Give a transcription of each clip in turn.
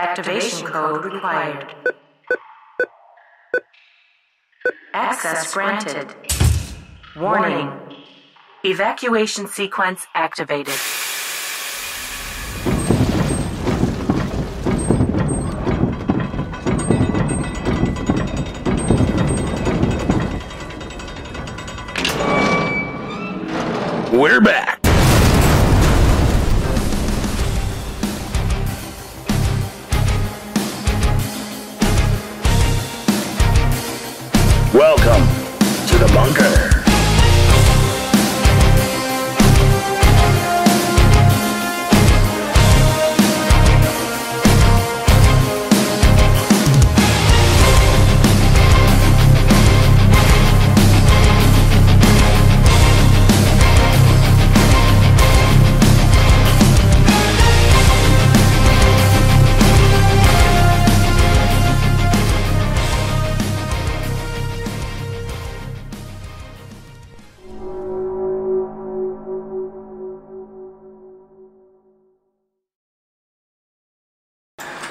Activation code required. Access granted. Warning. Evacuation sequence activated. We're back. Welcome to the bunker.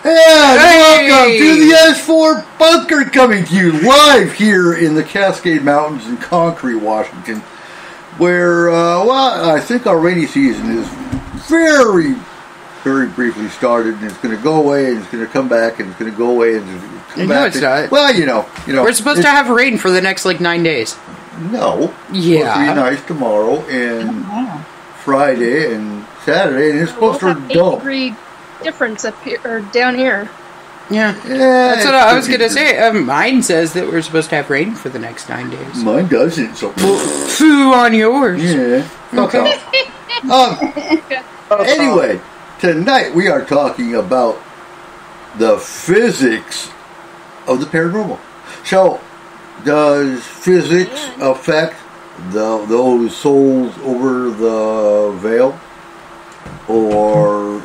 Welcome to the S-4 Bunker, coming to you live here in the Cascade Mountains in Concrete, Washington, where, I think our rainy season is very, very briefly started, and it's going to go away, and it's going to come back, and it's going to go away, and come back. No, it's not. Well, you know. We're supposed to have rain for the next, 9 days. No. Yeah. It's supposed to be nice tomorrow, and Friday, and Saturday, and it's supposed to dump. 8-degree difference up here, or down here. Yeah. That's what I was going to say. Mine says that we're supposed to have rain for the next 9 days. Mine doesn't, so... Foo on yours. Yeah. Okay. Anyway, tonight we are talking about the physics of the paranormal. So, does physics affect those souls over the veil? Or...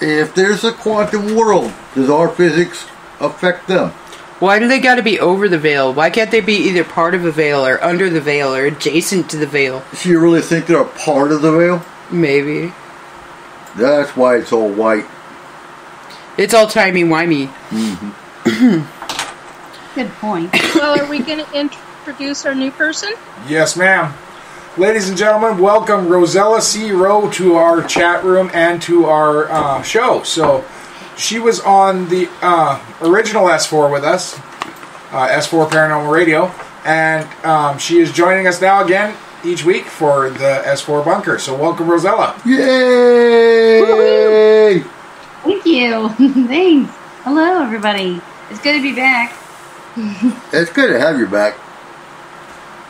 if there's a quantum world, does our physics affect them? Why do they got to be over the veil? Why can't they be either part of a veil or under the veil or adjacent to the veil? So you really think they're a part of the veil? Maybe. That's why it's all white. It's all timey-wimey. Mm-hmm. Good point. Well, are we going to introduce our new person? Yes, ma'am. Ladies and gentlemen, welcome Rosella C. Rowe to our chat room and to our show. So, she was on the original S4 with us, S-4 Paranormal Radio, and she is joining us now again each week for the S-4 Bunker. So, welcome, Rosella. Yay! Thank you. Thanks. Hello, everybody. It's good to be back. It's good to have you back.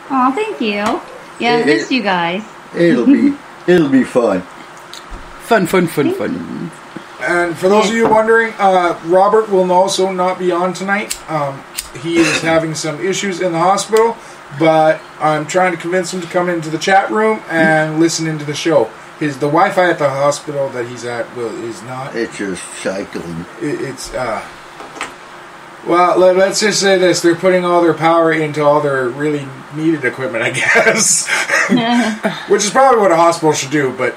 Oh, thank you. Yeah, I missed you guys. It'll be fun. Fun. And for those of you wondering, Robert will also not be on tonight. He is having some issues in the hospital, but I'm trying to convince him to come into the chat room and listen into the show. The Wi-Fi at the hospital that he's at is not. It's just cycling. Well, let's just say this. They're putting all their power into all their really needed equipment, I guess. Which is probably what a hospital should do, but...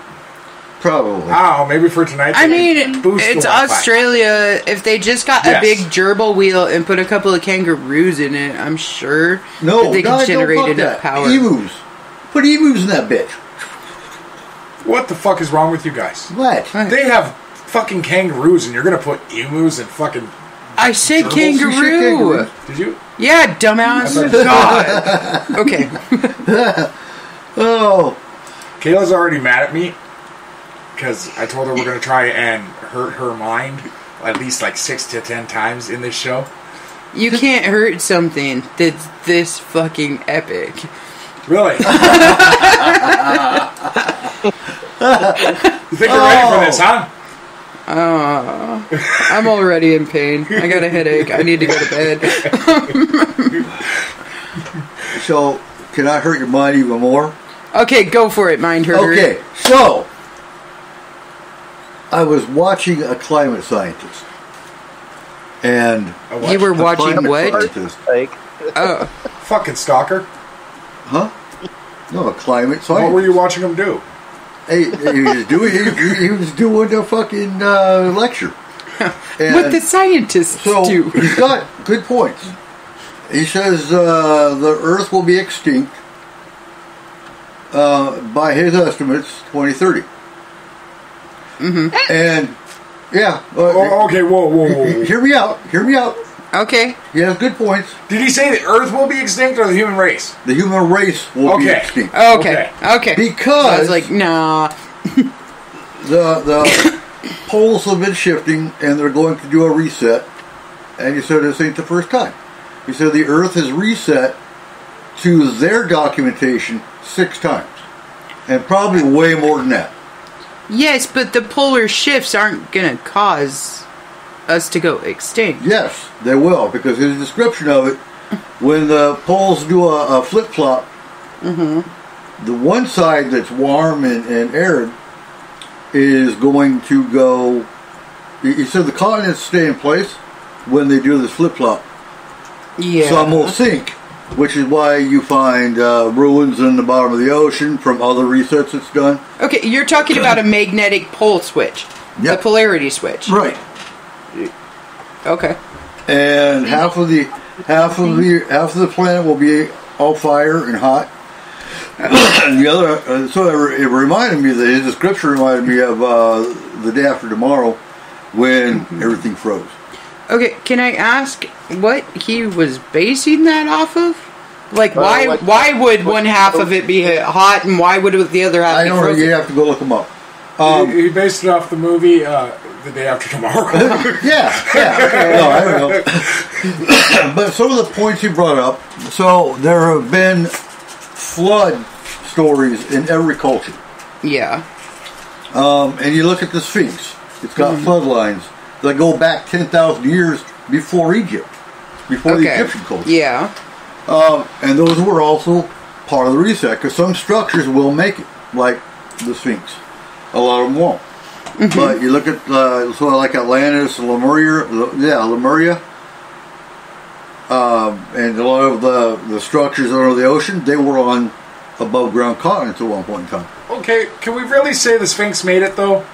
probably. I don't know, maybe for tonight... I mean, it's Australia. If they just got a big gerbil wheel and put a couple of kangaroos in it, I'm sure that they can generate enough power. Emus. Put emus in that bitch. What the fuck is wrong with you guys? What? They have fucking kangaroos, and you're gonna put emus and fucking... I said kangaroo. Did you? Yeah, dumbass. God. Okay. Oh. Kayla's already mad at me because I told her we're going to try and hurt her mind at least 6 to 10 times in this show. You can't hurt something that's this fucking epic. Really? You think you're ready for this, huh? I'm already in pain. I got a headache. I need to go to bed. So, can I hurt your mind even more? Okay, go for it, mind hurter. Okay, so, I was watching a climate scientist. And... you were watching what? Oh. Fucking stalker. Huh? No, a climate scientist. What were you watching him do? He was doing a fucking lecture. What the scientists do. He's got good points. He says the Earth will be extinct by his estimates 2030. Mm-hmm. And yeah. Okay. Whoa. Hear me out. Okay. He has good points. Did he say the Earth will be extinct or the human race? The human race will be extinct. Okay. Because I was like, nah. the poles have been shifting, and they're going to do a reset. And he said this ain't the first time. He said the Earth has reset to their documentation 6 times, and probably way more than that. Yes, but the polar shifts aren't going to cause us to go extinct. Yes, they will, because his description of it, when the poles do a flip-flop, the one side that's warm and arid is going to go... He said the continents stay in place when they do this flip-flop. Yeah. Some will sink, which is why you find ruins in the bottom of the ocean from other resets it's done. Okay, you're talking about a magnetic pole switch. Yep. A polarity switch. Right. Okay. And half of the planet will be all fire and hot. And the other, so it reminded me that his description reminded me of the day after tomorrow when everything froze. Okay, can I ask what he was basing that off of? Like, why would one half of it be hot and why would the other half be frozen? I don't know, you have to go look them up. He based it off the movie The Day After Tomorrow. Yeah. No, I don't know. But some of the points he brought up, so there have been flood stories in every culture. Yeah. And you look at the Sphinx. It's got flood lines that go back 10,000 years before Egypt, before the Egyptian culture. Yeah. And those were also part of the reset, because some structures will make it, like the Sphinx. A lot of them won't. But you look at, sort of like Atlantis, Lemuria, and a lot of the structures under the ocean, they were on above ground continents at one point in time. Okay, can we really say the Sphinx made it, though?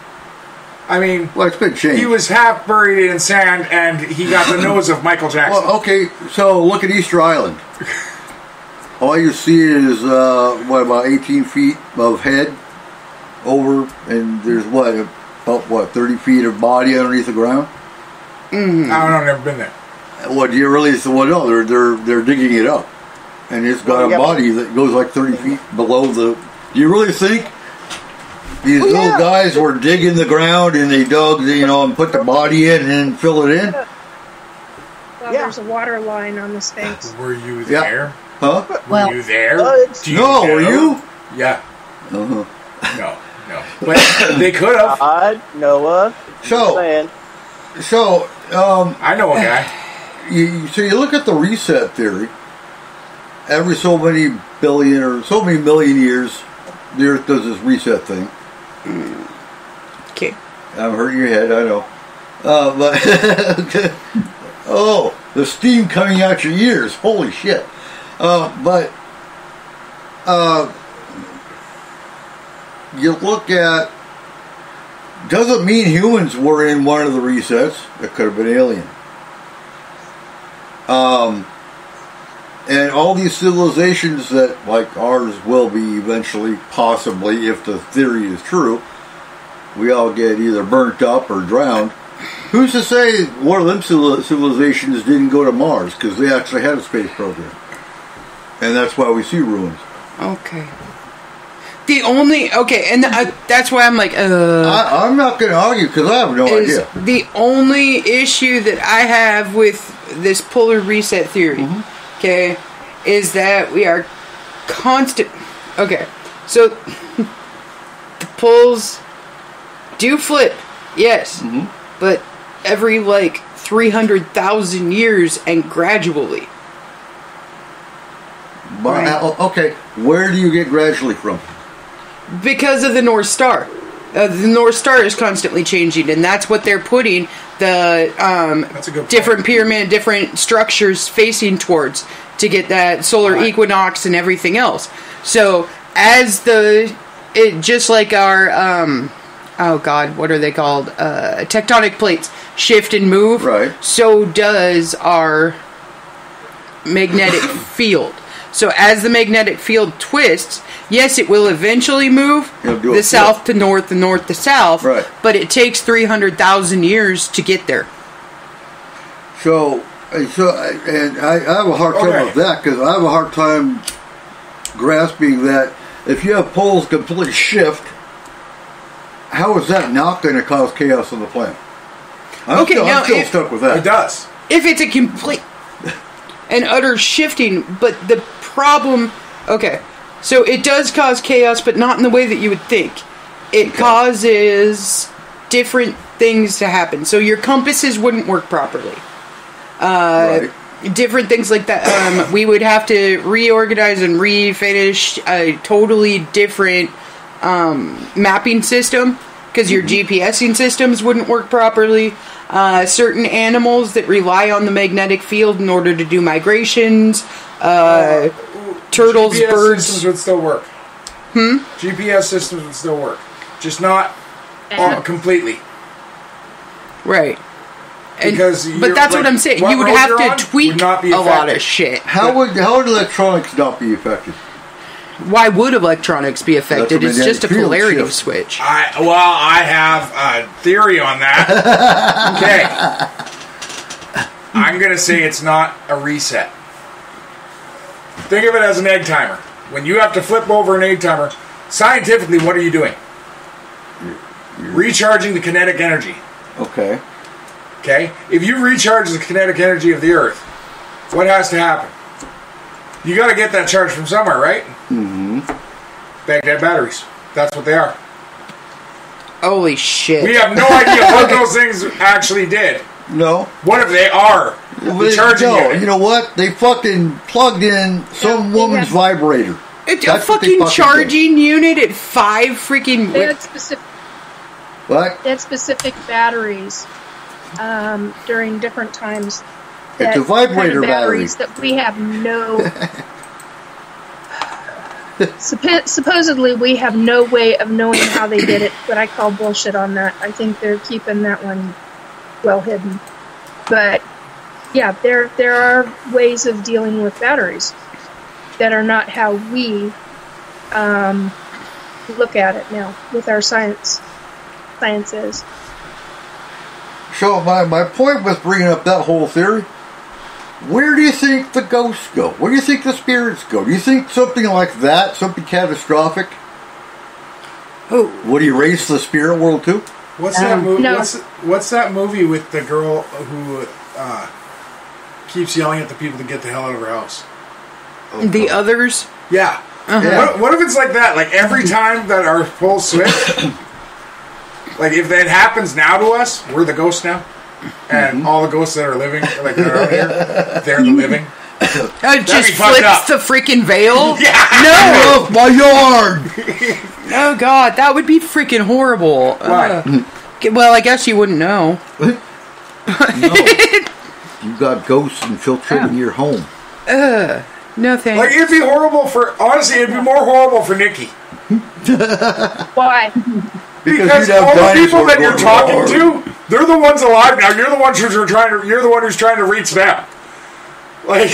I mean, well, it's been changed. He was half buried in sand, and he got the nose of Michael Jackson. Well, okay, so look at Easter Island. All you see is, about 18 feet of head over, and there's about 30 feet of body underneath the ground? I don't know, I've never been there. What do you really? Well, no, they're digging it up, and it's got a body that goes like 30 feet below the. Do you really think these little guys were digging the ground and they dug, and put the body in and fill it in? Well, there's a water line on the Sphinx. Were you there? Huh? Were you there? No, were you? Yeah. No. But they could have. Noah. So, I know a guy. So you look at the reset theory. Every so many billion or so many million years, the Earth does this reset thing. Okay. I'm hurting your head, I know. But oh, the steam coming out your ears! Holy shit! You look at. Doesn't mean humans were in one of the resets. It could have been alien. And all these civilizations that, like ours, will be eventually, possibly, if the theory is true, we all get either burnt up or drowned. Who's to say one of them civilizations didn't go to Mars, because they actually had a space program. And that's why we see ruins. Okay. And that's why I'm like, I'm not going to argue, because I have no idea. The only issue that I have with this polar reset theory, is that we are constant. Okay, so the poles do flip, yes, but every 300,000 years and gradually. But, okay, where do you get gradually from? Because of the North Star. The North Star is constantly changing, and that's what they're putting the different pyramid, different structures facing towards to get that solar equinox and everything else. So as just like our oh God, what are they called? Tectonic plates shift and move. Right. So does our magnetic field. So as the magnetic field twists, yes, it will eventually move the south to north, the north to south. Right. But it takes 300,000 years to get there. So and I have a hard time with that, because I have a hard time grasping that if you have poles completely shift, how is that not going to cause chaos on the planet? I'm still stuck with that. It does. If it's a complete and utter shifting, but the problem, so it does cause chaos, but not in the way that you would think. It causes different things to happen. So your compasses wouldn't work properly. Different things like that. We would have to reorganize and refinish a totally different mapping system, because your GPSing systems wouldn't work properly. Certain animals that rely on the magnetic field in order to do migrations, turtles, GPS birds. systems would still work. GPS systems would still work, just not completely. Right. Because but that's what I'm saying. You would have to tweak a lot of shit. How would electronics not be affected? Why would electronics be affected? It's just a polarity switch. I have a theory on that. Okay. I'm going to say it's not a reset. Think of it as an egg timer. When you have to flip over an egg timer, scientifically, what are you doing? Recharging the kinetic energy. Okay. Okay? If you recharge the kinetic energy of the Earth, what has to happen? You got to get that charge from somewhere, right? Mm-hmm. Baghdad batteries. That's what they are. Holy shit. We have no idea what those things actually did. No. What if they are the charging unit? You know what? They fucking plugged in some woman's vibrator. It's a fucking charging unit at 5 freaking... They had specific... What? They had specific batteries during different times. It's a vibrator batteries that we have no... Supposedly we have no way of knowing how they did it, but I call bullshit on that. I think they're keeping that one well hidden. But yeah, there are ways of dealing with batteries that are not how we look at it now with our science is. So my point with bringing up that whole theory, where do you think the ghosts go? Where do you think the spirits go? Do you think something like that, something catastrophic, would erase the spirit world too? What's that movie? No. What's that movie with the girl who keeps yelling at the people to get the hell out of her house? The Others? Yeah. Uh-huh. Yeah. What if it's like that? Like every time that our poles switch, like if that happens now to us, we're the ghosts now, and all the ghosts that are living, like that are out here, they're the living. It just flips the freaking veil? Yeah. No! My yard! Oh god, that would be freaking horrible. Why? Well, I guess you wouldn't know. No. You got ghosts infiltrating your home. No thanks. Like it'd be horrible for, honestly, it'd be more horrible for Nikki. Why? Because you'd have all the people dinosaurs that you're going talking around. to, they're the ones alive now. You're the ones you're the one who's trying to reach them. Like,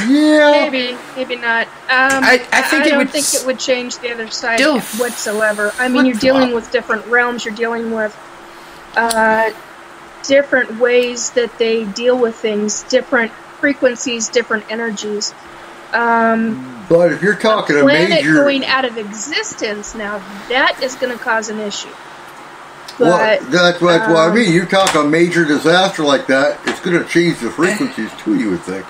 Yeah. Maybe not. I think I it don't would think it would change the other side still whatsoever. I mean, you're dealing with different realms. You're dealing with different ways that they deal with things, different frequencies, different energies. But if you're talking a planet major... going out of existence now, that is going to cause an issue. Well, But, that's what I mean. You talk a major disaster like that, it's going to change the frequencies too, you would think.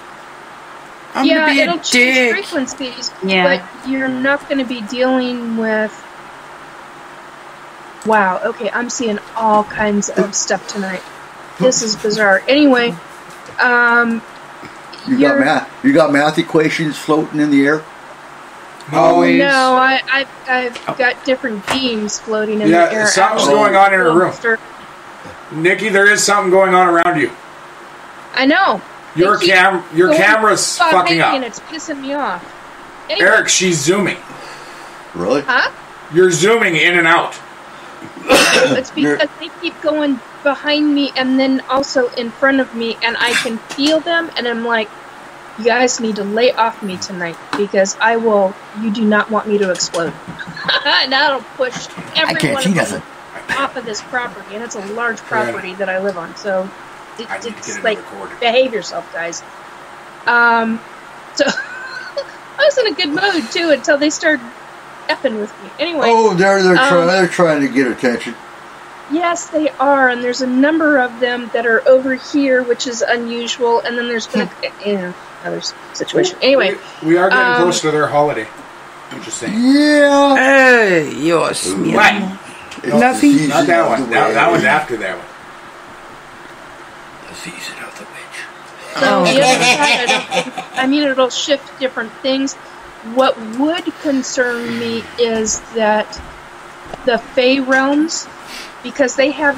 I'm yeah, gonna be it'll a change dick. frequencies, Yeah. but you're not going to be dealing with... Wow, okay, I'm seeing all kinds of stuff tonight. This is bizarre. Anyway, You got math equations floating in the air? Always. No, I've got different beams floating in the air. Something's going on in her room. Nikki, there is something going on around you. I know. Your camera's fucking up. And it's pissing me off. Anyway, Eric, she's zooming. Really? huh? You're zooming in and out. It's because they keep going behind me and then also in front of me, and I can feel them, and I'm like, you guys need to lay off me tonight because you do not want me to explode. And that'll push every one of them off of this property, and it's a large property that I live on, so it's like, behave yourself, guys. So I was in a good mood too until they started effing with me. Anyway. Oh, they're trying to get attention. Yes, they are, and there's a number of them that are over here, which is unusual. And then there's been another situation. Anyway, we are getting close to their holiday. I'm just saying. Yeah. Hey, yes. What? Nothing. Not that one. That one's after that one. The season of the witch. So the other side, I mean, it'll shift different things. What would concern me is that the Fey realms, because they have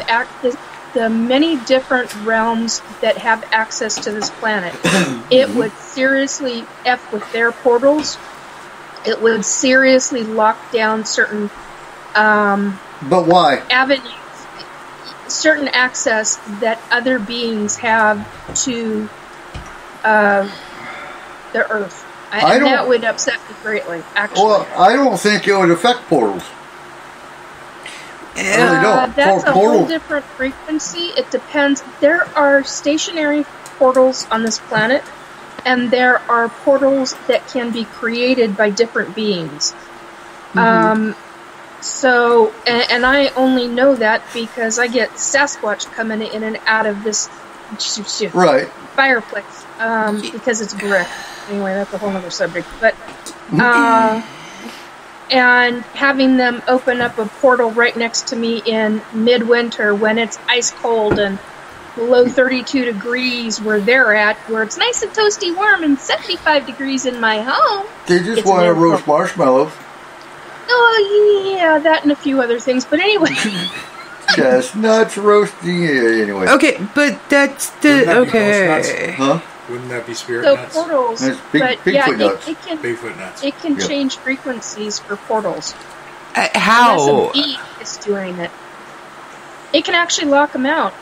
the many different realms that have access to this planet, it would seriously F with their portals. It would seriously lock down certain but why? avenues, certain access that other beings have to the Earth. And that would upset me greatly, actually. Well, I don't think it would affect portals. I really don't. That's a whole different frequency. It depends. There are stationary portals on this planet, and there are portals that can be created by different beings. Mm-hmm. So, and I only know that because I get Sasquatch coming in and out of this fireplace because it's brick. Anyway, that's a whole other subject. But and having them open up a portal right next to me in midwinter when it's ice cold and below 32 degrees where they're at, where it's nice and toasty warm and 75 degrees in my home. They just want to roast marshmallows. Oh, yeah, that and a few other things. But anyway. Chestnuts roasting, anyway. Okay, but that's the... Okay. Huh? Wouldn't that be spirit nuts? So portals, Bigfoot nuts. Bigfoot nuts. It can change frequencies for portals. How? Unless a bee is doing it. It can actually lock them out.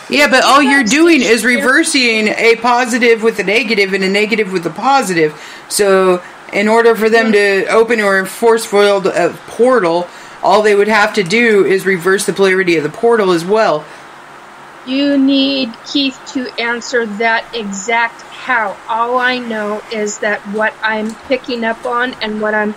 Yeah, but all you're doing is reversing a positive with a negative and a negative with a positive. So, in order for them to open or force field a portal, all they would have to do is reverse the polarity of the portal as well. You need Keith to answer that exact how. All I know is that what I'm picking up on and what I'm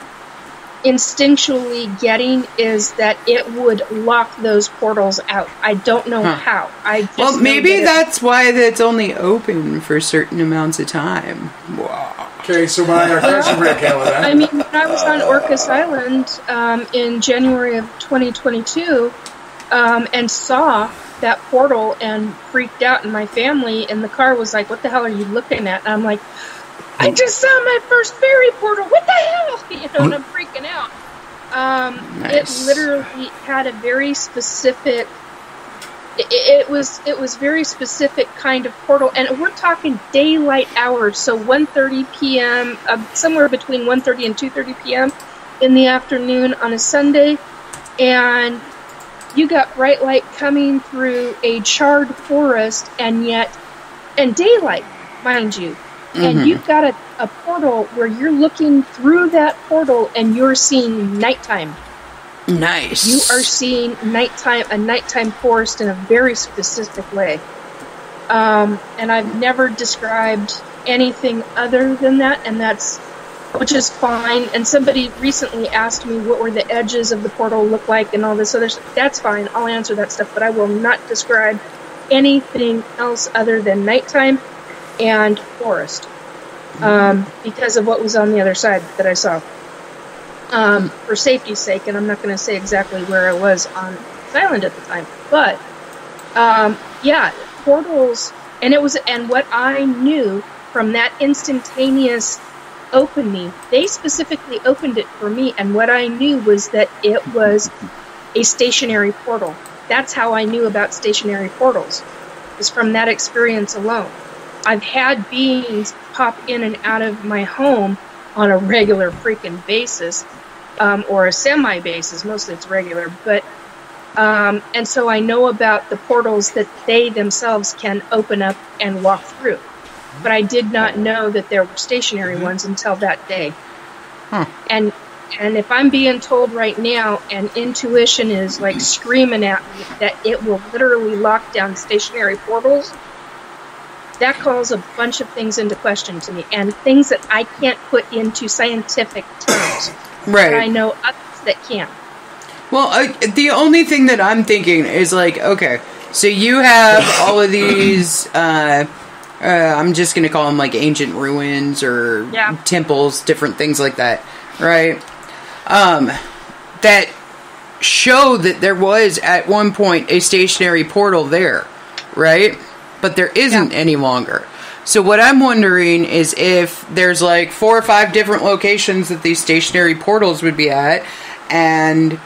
instinctually getting is that it would lock those portals out. I don't know how. Well, maybe that's why it's only open for certain amounts of time. Wow. Okay, so my question for Kayla then. I mean, when I was on Orcas Island in January of 2022 and saw that portal and freaked out, and my family in the car was like, what the hell are you looking at? And I'm like, I just saw my first fairy portal. What the hell? You know, and I'm freaking out. Nice. It literally had a very specific. It was very specific kind of portal, and we're talking daylight hours, so 1:30 p.m. Somewhere between 1:30 and 2:30 p.m. in the afternoon on a Sunday, and you got bright light coming through a charred forest, and daylight, mind you. And you've got a portal where you're looking through that portal and you're seeing nighttime. Nice. You are seeing a nighttime forest in a very specific way. And I've never described anything other than that, and which is fine. And somebody recently asked me what were the edges of the portal look like and all this other stuff. That's fine. I'll answer that stuff, but I will not describe anything else other than nighttime and forest, because of what was on the other side that I saw. For safety's sake, and I'm not going to say exactly where I was on this island at the time, but portals, and what I knew from that instantaneous opening, they specifically opened it for me, and what I knew was that it was a stationary portal. That's how I knew about stationary portals, is from that experience alone. I've had beings pop in and out of my home on a regular freaking basis, or a semi-basis. Mostly it's regular, but And so I know about the portals that they themselves can open up and walk through. But I did not know that there were stationary ones until that day. And if I'm being told right now, and intuition is like screaming at me that it will literally lock down stationary portals, that calls a bunch of things into question to me, and things that I can't put into scientific terms. Right. But I know others that can. Well, the only thing that I'm thinking is like, okay, so you have all of these, I'm just going to call them like ancient ruins or temples, different things like that, right? That show that there was at one point a stationary portal there, right? But there isn't any longer. So what I'm wondering is if there's like 4 or 5 different locations that these stationary portals would be at, and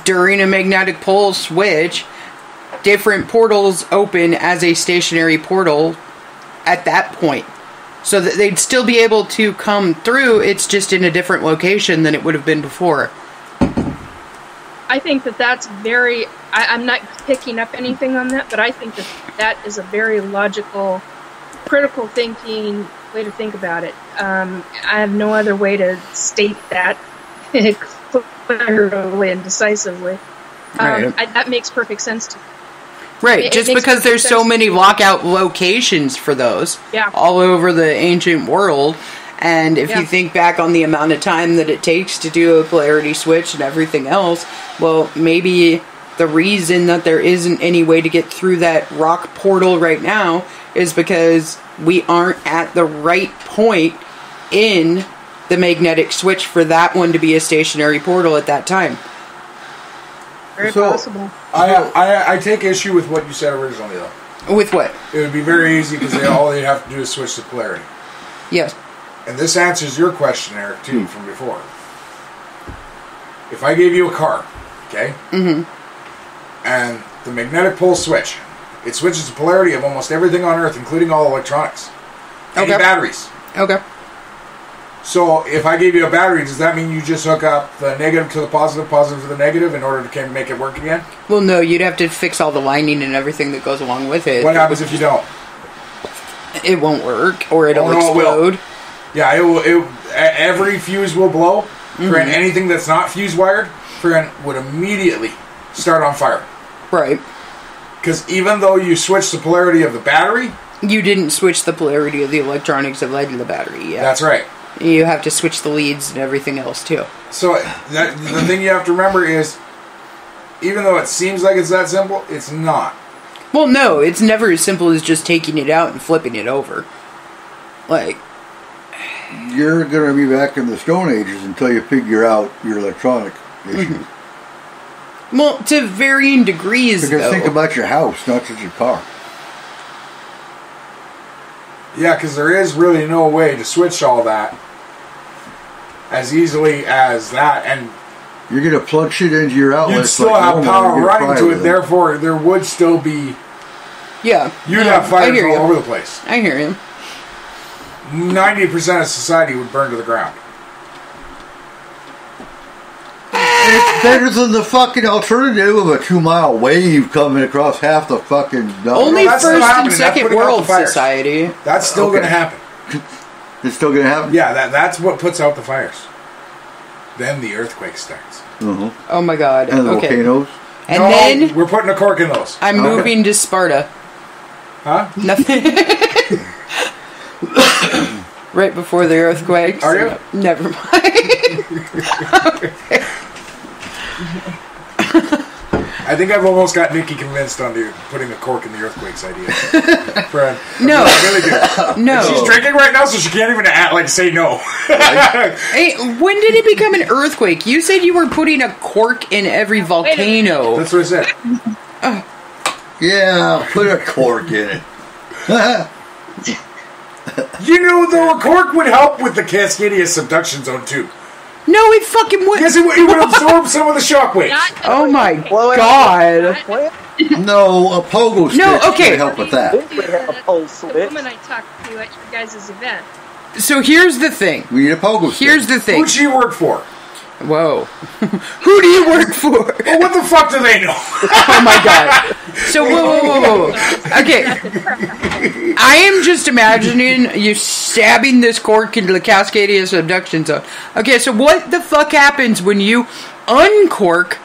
during a magnetic pole switch, different portals open as a stationary portal at that point. So that they'd still be able to come through, it's just in a different location than it would have been before. I think that that's very... I'm not picking up anything on that, but I think that that is a very logical, critical thinking way to think about it. I have no other way to state that clearly and decisively. That makes perfect sense to me. Right, just because there's so many lockout locations for those all over the ancient world. And if you think back on the amount of time that it takes to do a polarity switch and everything else, well, maybe the reason that there isn't any way to get through that rock portal right now is because we aren't at the right point in the magnetic switch for that one to be a stationary portal at that time. Very possible. I take issue with what you said originally, though. With what? It would be very easy because all they have to do is switch to polarity. Yes. And this answers your question, Eric, too, from before. If I gave you a car, okay? Mm-hmm. And the magnetic pole switch, it switches the polarity of almost everything on Earth, including all electronics. Any batteries. Okay. So if I gave you a battery, does that mean you just hook up the negative to the positive, positive to the negative in order to make it work again? Well, no, you'd have to fix all the lining and everything that goes along with it. What happens if you don't? It won't work, or it'll explode. Yeah, it will. Every fuse will blow. For anything that's not fuse wired, would immediately start on fire. Right. Because even though you switch the polarity of the battery, you didn't switch the polarity of the electronics that led to the battery. Yeah, that's right. You have to switch the leads and everything else too. So the thing you have to remember is, even though it seems like it's that simple, it's not. Well, no, it's never as simple as just taking it out and flipping it over. Like, you're going to be back in the Stone Ages until you figure out your electronic issues. Well, to varying degrees, because though. Think about your house, not just your car. Yeah, because there is really no way to switch all that as easily as that, and you're going to plug shit into your outlet. You'd still have power running to it, therefore there would still be... Yeah. You'd have fires all over the place. I hear you. 90% of society would burn to the ground. It's better than the fucking alternative of a 2-mile wave coming across half the fucking... Only first and second world society. That's still going to happen. It's still going to happen? Yeah, that's what puts out the fires. Then the earthquake starts. Mm-hmm. Oh my god. And the volcanoes? And then... we're putting a cork in those. I'm moving to Sparta. Huh? Nothing. Right before the earthquake. Are you? Never mind. Okay. I think I've almost got Nikki convinced on putting a cork in the earthquakes idea. Fred, no, I really do. No. And she's drinking right now, so she can't even say no. Hey, when did it become an earthquake? You said you were putting a cork in every volcano. That's what I said. Yeah, put a cork in it. You know, though, a cork would help with the Cascadia subduction zone too. No, it fucking would. Because it would absorb some of the shockwaves. Oh my god. No, a pogo stick would help with that. The woman I talked to at your guys' event. So here's the thing. We need a pogo stick. Here's the thing. Who'd she work for? Whoa. Who do you work for? Well, what the fuck do they know? Oh my god. So, whoa. Okay. I am just imagining you stabbing this cork into the Cascadia subduction zone. Okay, so what the fuck happens when you uncork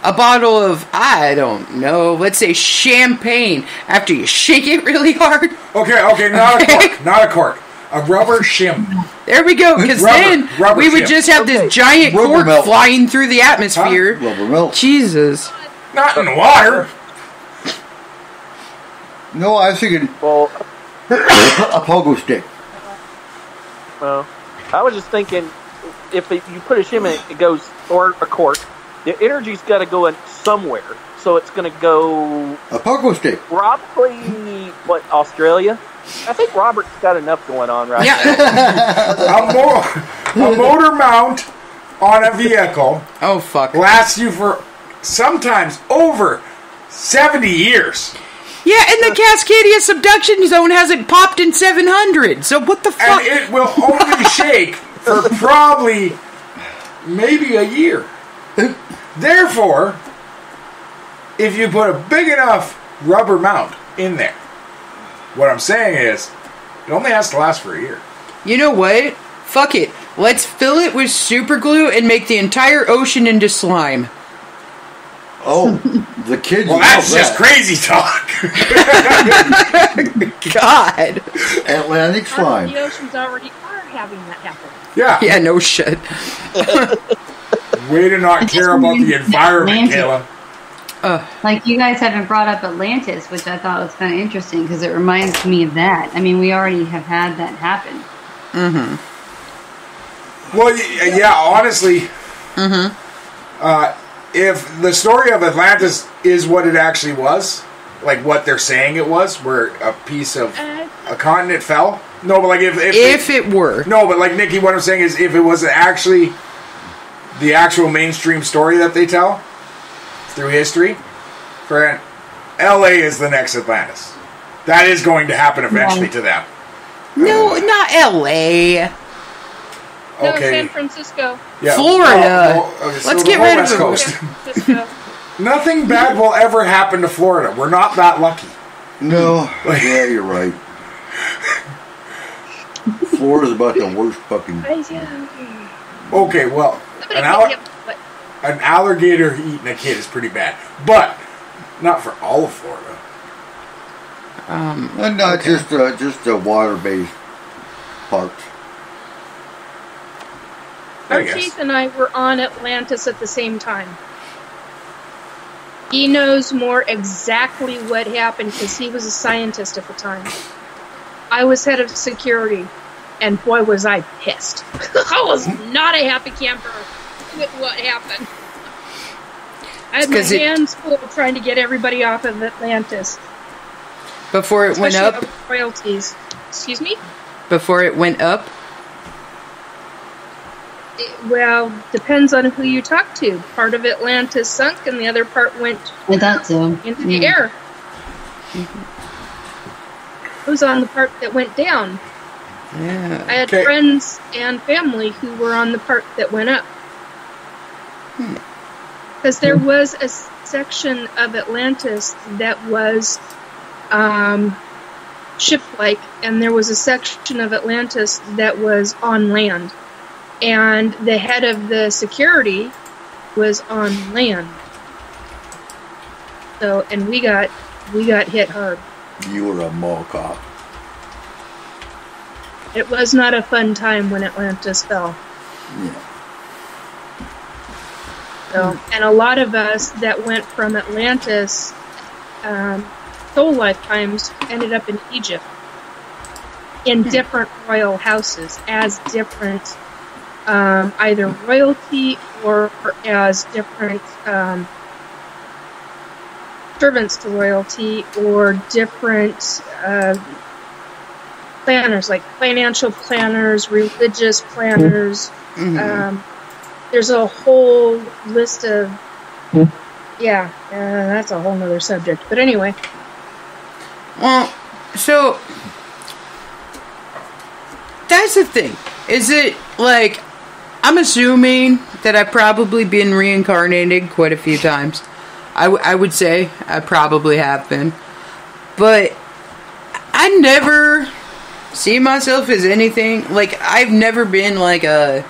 a bottle of, I don't know, let's say champagne after you shake it really hard? Okay, not a cork. A rubber shim. There we go, because then we would just have this giant cork melt. flying through the atmosphere. Huh? Rubber melt. Jesus. Not in water. No, I was thinking Well, a pogo stick. well, I was just thinking, if you put a shim in it goes, or a cork, the energy's got to go in somewhere. So it's going to go A pogo stick. probably, Australia? I think Robert's got enough going on right now. Yeah. A motor mount on a vehicle Oh, fuck. lasts you for sometimes over 70 years. Yeah, and the Cascadia subduction zone hasn't popped in 700. So what the fuck? And it will only shake for probably maybe a year. Therefore, if you put a big enough rubber mount in there, what I'm saying is, it only has to last for a year. You know what? Fuck it. Let's fill it with super glue and make the entire ocean into slime. Oh, the kids. Well, that's just crazy talk. God. Atlantic slime. The oceans already are having that happen. Yeah. Yeah, no shit. Way to not care about the environment, Atlantic. Kayla. Like, you guys haven't brought up Atlantis, which I thought was kind of interesting because it reminds me of that. I mean, we already have had that happen. Well, yeah, honestly, if the story of Atlantis is what it actually was, like what they're saying it was, where a piece of a continent fell. No, but like if it were. No, but like Nikki, what I'm saying is if it was actually the actual mainstream story that they tell through history, for LA is the next Atlantis. That is going to happen eventually to them. No, not LA. No, Okay. San Francisco. Yeah. Florida. Okay, so Let's the get whole rid of West it. Coast. San Francisco. Nothing bad will ever happen to Florida. We're not that lucky. No, yeah, you're right. Florida's about the worst fucking. Okay, well, an alligator eating a kid is pretty bad, but not for all of Florida. And not just the water-based parts. I Our guess. chief and I were on Atlantis at the same time. He knows more exactly what happened because he was a scientist at the time. I was head of security, and boy was I pissed. I was not a happy camper with what happened. I had my hands full trying to get everybody off of Atlantis. Before it went up? Royalties. Excuse me? Before it went up? Well, depends on who you talk to. Part of Atlantis sunk, and the other part went into the air. It was on the part that went down. Yeah. I had friends and family who were on the part that went up. Because there was a section of Atlantis that was ship-like, and there was a section of Atlantis that was on land. And the head of the security was on land. So, and we got hit hard. You were a mall cop. It was not a fun time when Atlantis fell. Yeah. So, and a lot of us that went from Atlantis, soul lifetimes, ended up in Egypt. In different royal houses, as different either royalty or as different servants to royalty or different planners, like financial planners, religious planners. There's a whole list of, that's a whole nother subject. But anyway. Well, so that's the thing. Is it like I'm assuming that I've probably been reincarnated quite a few times. I would say I probably have been. But I never see myself as anything. Like, I've never been like a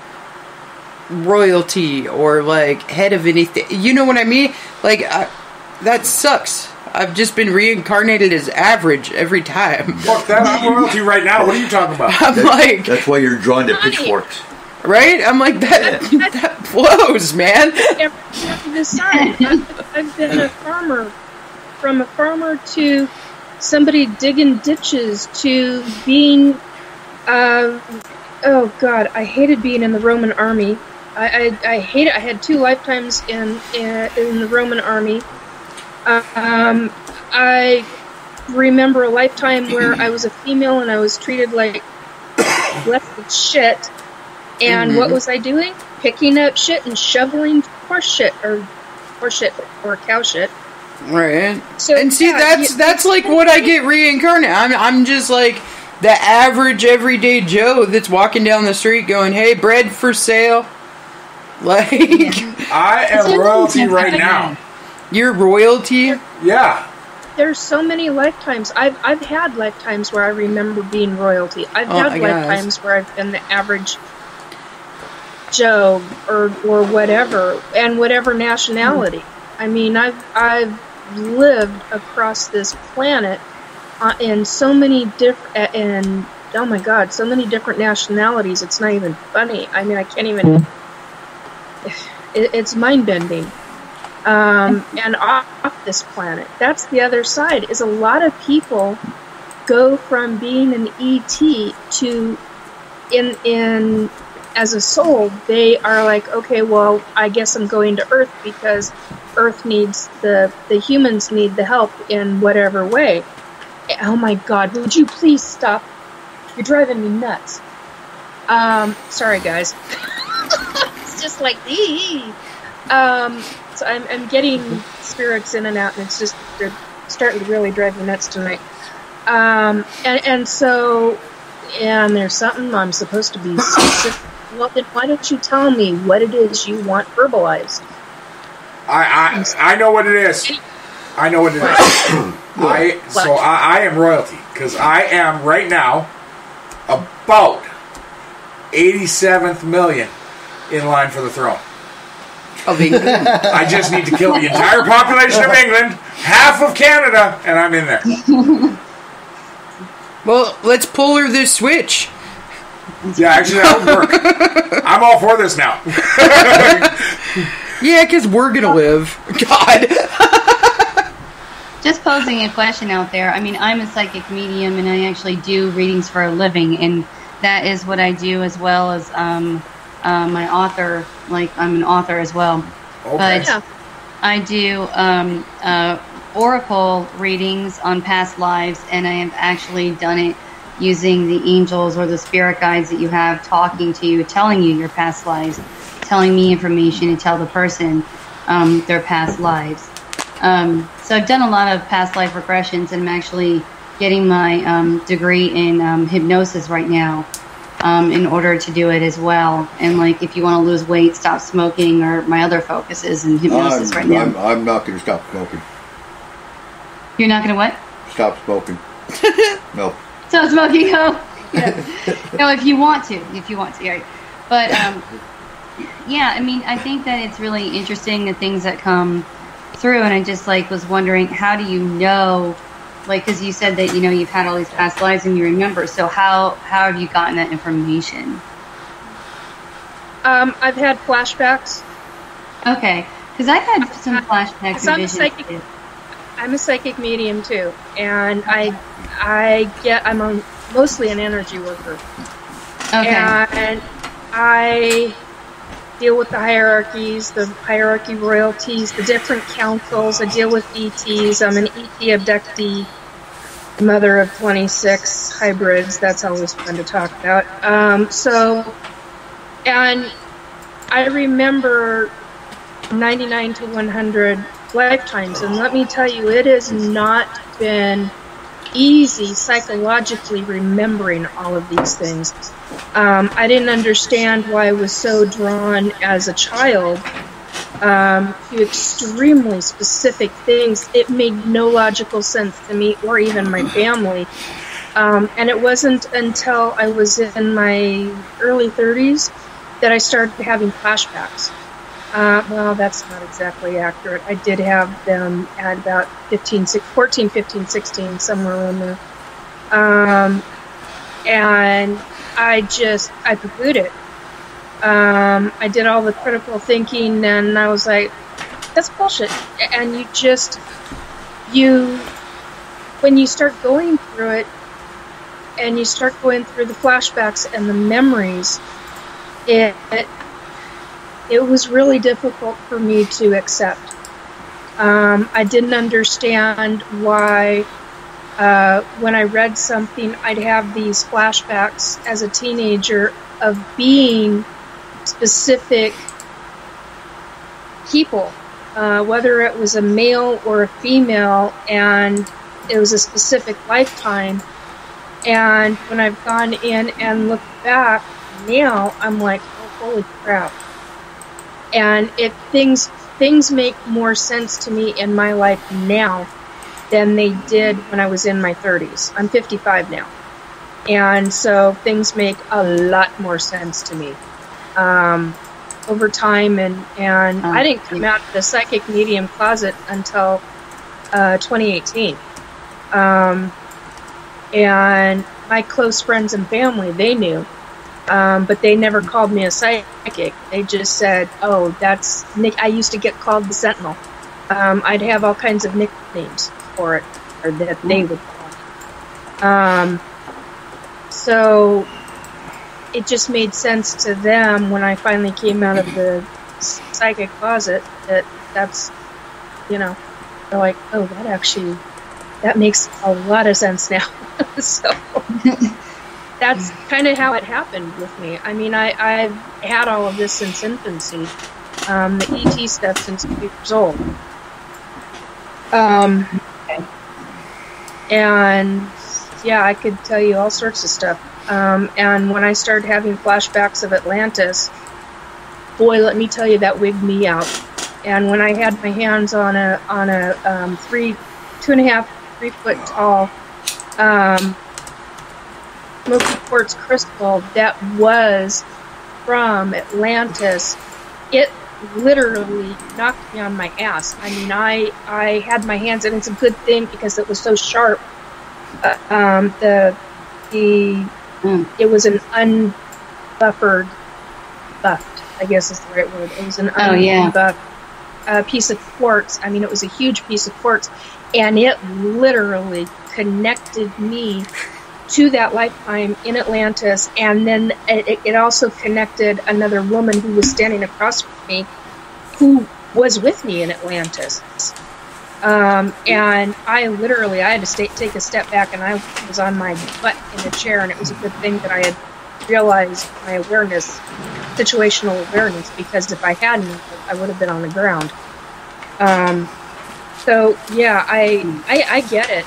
royalty or like head of anything. You know what I mean? Like, that sucks. I've just been reincarnated as average every time. Fuck that, I'm royalty right now. What are you talking about? That's why you're drawn to pitchforks. Right? I'm like, that blows, man. I've been a farmer. From a farmer to somebody digging ditches to being, oh God, I hated being in the Roman army. I hate it. I had 2 lifetimes in the Roman army. I remember a lifetime where I was a female and I was treated like less than shit. And what was I doing? Picking up shit and shoveling horse shit or cow shit. Right. So, and see, that's like what I get reincarnated. I'm just like the average everyday Joe that's walking down the street going, "Hey, bread for sale." Like, I am royalty right now. You're royalty? Yeah. There's so many lifetimes. I've had lifetimes where I remember being royalty. I've had lifetimes where I've been the average Joe or whatever, and whatever nationality. I mean, I've lived across this planet in so many different, and oh my God, so many different nationalities. It's not even funny. I mean, I can't even. It's mind bending. And off this planet. That's the other side. Is a lot of people go from being an ET to in as a soul, they are like, okay, well, I guess I'm going to Earth because Earth needs the humans need the help in whatever way. Oh my God, would you please stop? You're driving me nuts. Sorry guys. It's just like, so I'm getting spirits in and out, and it's just, they're starting to really drive me nuts tonight. And there's something I'm supposed to be specific. Well, then why don't you tell me what it is you want verbalized? I know what it is. I know what it is. I am royalty, because I am right now about 87th million in line for the throne. Of England. I just need to kill the entire population of England, half of Canada, and I'm in there. Well, let's pull her this switch. Yeah, actually, that would work. I'm all for this now. Yeah, because we're going to live. God. Just posing a question out there. I mean, I'm a psychic medium, and I actually do readings for a living, and that is what I do, as well as my author. Like, I'm an author as well. Okay. But I do oracle readings on past lives, and I have actually done it using the angels or the spirit guides that you have talking to you, telling you your past lives, telling me information to tell the person their past lives. So I've done a lot of past life regressions, and I'm actually getting my degree in hypnosis right now in order to do it as well. And like, if you want to lose weight, stop smoking, or my other focus is in hypnosis right now. I'm not going to stop smoking. You're not going to what? Stop smoking. No. Stop smoking. Oh, yeah. No, if you want to, right? But yeah, I mean, I think that it's really interesting, the things that come through, and I just like was wondering, how do you know? Like, because you said that, you know, you've had all these past lives and you remember. So how have you gotten that information? I've had flashbacks. Okay, because I've had some flashbacks and visions. I'm a psychic medium too, and I'm mostly an energy worker. Okay. And I deal with the hierarchy royalties, the different councils. I deal with ETs. I'm an ET abductee, mother of 26 hybrids. That's always fun to talk about. And I remember 99 to 100 lifetimes, and let me tell you, it has not been easy psychologically remembering all of these things. I didn't understand why I was so drawn as a child to extremely specific things. It made no logical sense to me or even my family. And it wasn't until I was in my early 30s that I started having flashbacks. Well, that's not exactly accurate. I did have them at about 14, 15, 16, somewhere around there. And I poo-pooed it. I did all the critical thinking, and I was like, that's bullshit. And when you start going through it, and you start going through the flashbacks and the memories, it was really difficult for me to accept. I didn't understand why when I read something, I'd have these flashbacks as a teenager of being specific people, whether it was a male or a female, and it was a specific lifetime. And when I've gone in and looked back now, I'm like, oh, holy crap. And things make more sense to me in my life now than they did when I was in my 30s. I'm 55 now. And so things make a lot more sense to me over time. And I didn't come out of the psychic medium closet until 2018. And my close friends and family, they knew. But they never called me a psychic. They just said, oh, that's Nick. I used to get called the Sentinel. I'd have all kinds of nicknames for it, or that they would call me. So it just made sense to them when I finally came out of the psychic closet that's, they're like, oh, that makes a lot of sense now. So that's kind of how it happened with me. I mean, I've had all of this since infancy. The ET stuff since 2 years old. And yeah, I could tell you all sorts of stuff. And when I started having flashbacks of Atlantis, boy, let me tell you, that wigged me out. And when I had my hands on a 2.5, 3 foot tall smoky quartz crystal that was from Atlantis, it literally knocked me on my ass. I mean, I had my hands, and it's a good thing because it was so sharp. It was an buffed, I guess is the right word. It was an unbuffed piece of quartz. I mean, it was a huge piece of quartz, and it literally connected me to that lifetime in Atlantis, and then it also connected another woman who was standing across from me who was with me in Atlantis. And I had to take a step back, and I was on my butt in a chair, and it was a good thing that I had realized my awareness, situational awareness, because if I hadn't, I would have been on the ground. So yeah, I get it.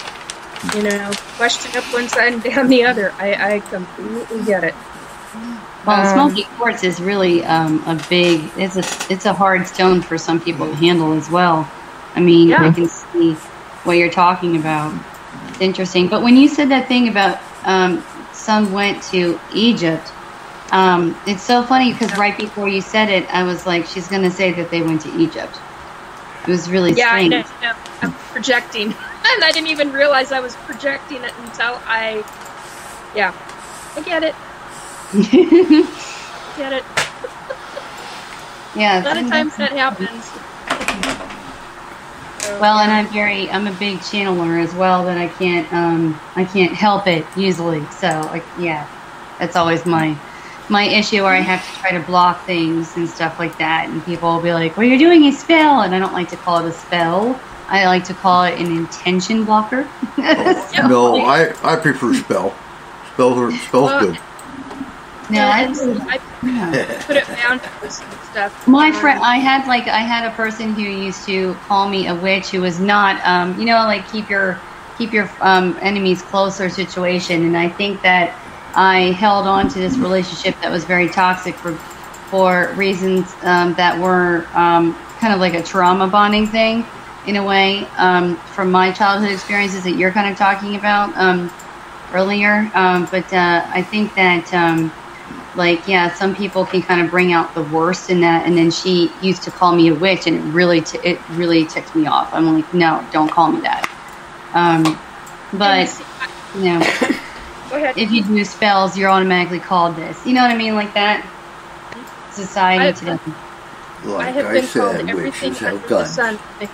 Question up one side and down the other. I completely get it. Well, smoky quartz is really it's a hard stone for some people to handle as well. I mean, yeah. I can see what you're talking about. It's interesting. But when you said that thing about some went to Egypt, it's so funny because right before you said it, I was like, she's going to say that they went to Egypt. It was really strange. Yeah, I know. I'm projecting. And I didn't even realize I was projecting it until I get it. Get it. Yeah. A lot of times that happens. Well, and I'm a big channeler as well, that I can't help it usually. So, that's always my issue, where I have to try to block things and stuff like that. And people will be like, well, you're doing a spell. And I don't like to call it a spell. I like to call it an intention blocker. No, I prefer spell. Spell's good. No, I put it down to some stuff. My friend, I had a person who used to call me a witch who was not, keep your your enemies closer situation. And I think that I held on to this relationship that was very toxic for reasons that were kind of like a trauma bonding thing in a way, from my childhood experiences that you're kind of talking about earlier. But I think that some people can kind of bring out the worst in that. And then she used to call me a witch, and it really ticked me off. I'm like, no, don't call me that. But Go ahead. if you do spells, you're automatically called this. You know what I mean? Like that. Society today. Like I have been called everything under the sun, a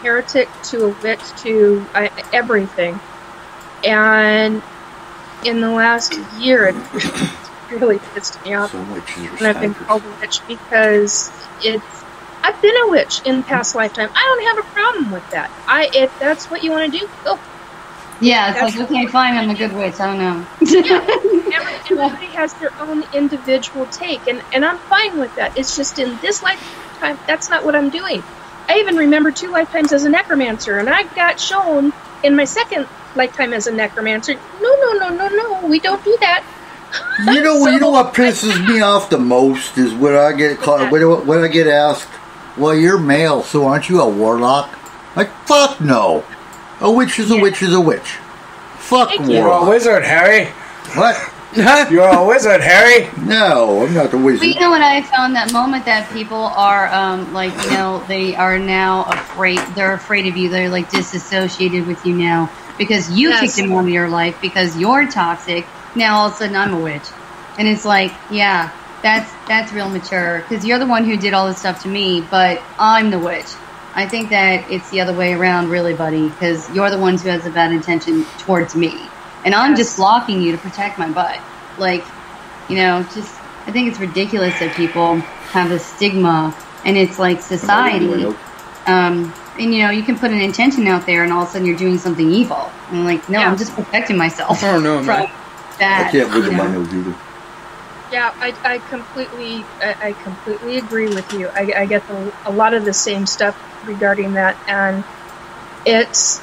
heretic to a witch to everything. And in the last year, it really pissed me off. And I've been called a witch because I've been a witch in past lifetime. I don't have a problem with that. If that's what you want to do, go. Yeah, it's like, okay, fine, I'm a good witch. I don't know. Everybody has their own individual take, and I'm fine with that. It's just in this lifetime, that's not what I'm doing. I even remember 2 lifetimes as a necromancer, and I got shown in my second lifetime as a necromancer. No, we don't do that. You know what pisses me off the most is when I get called, when I get asked, well, you're male, so aren't you a warlock? Like, fuck no. A witch is a witch is a witch. Fuck warlock. You're a wizard, Harry. What? You're a wizard, Harry. No, I'm not the wizard. But you know what I found? That moment that people are, they are now afraid. They're afraid of you. They're, like, disassociated with you now because you kicked them out of your life because you're toxic. Now all of a sudden I'm a witch. And it's like, yeah, that's real mature because you're the one who did all this stuff to me, but I'm the witch. I think that it's the other way around, really, buddy, because you're the one who has a bad intention towards me. And I'm just blocking you to protect my butt. Like, I think it's ridiculous that people have a stigma, and it's like society. And, you can put an intention out there, and all of a sudden you're doing something evil. And I'm like, no, I'm just protecting myself from that. I can't look at my nose either. Yeah, I completely agree with you. I get a lot of the same stuff regarding that, and it's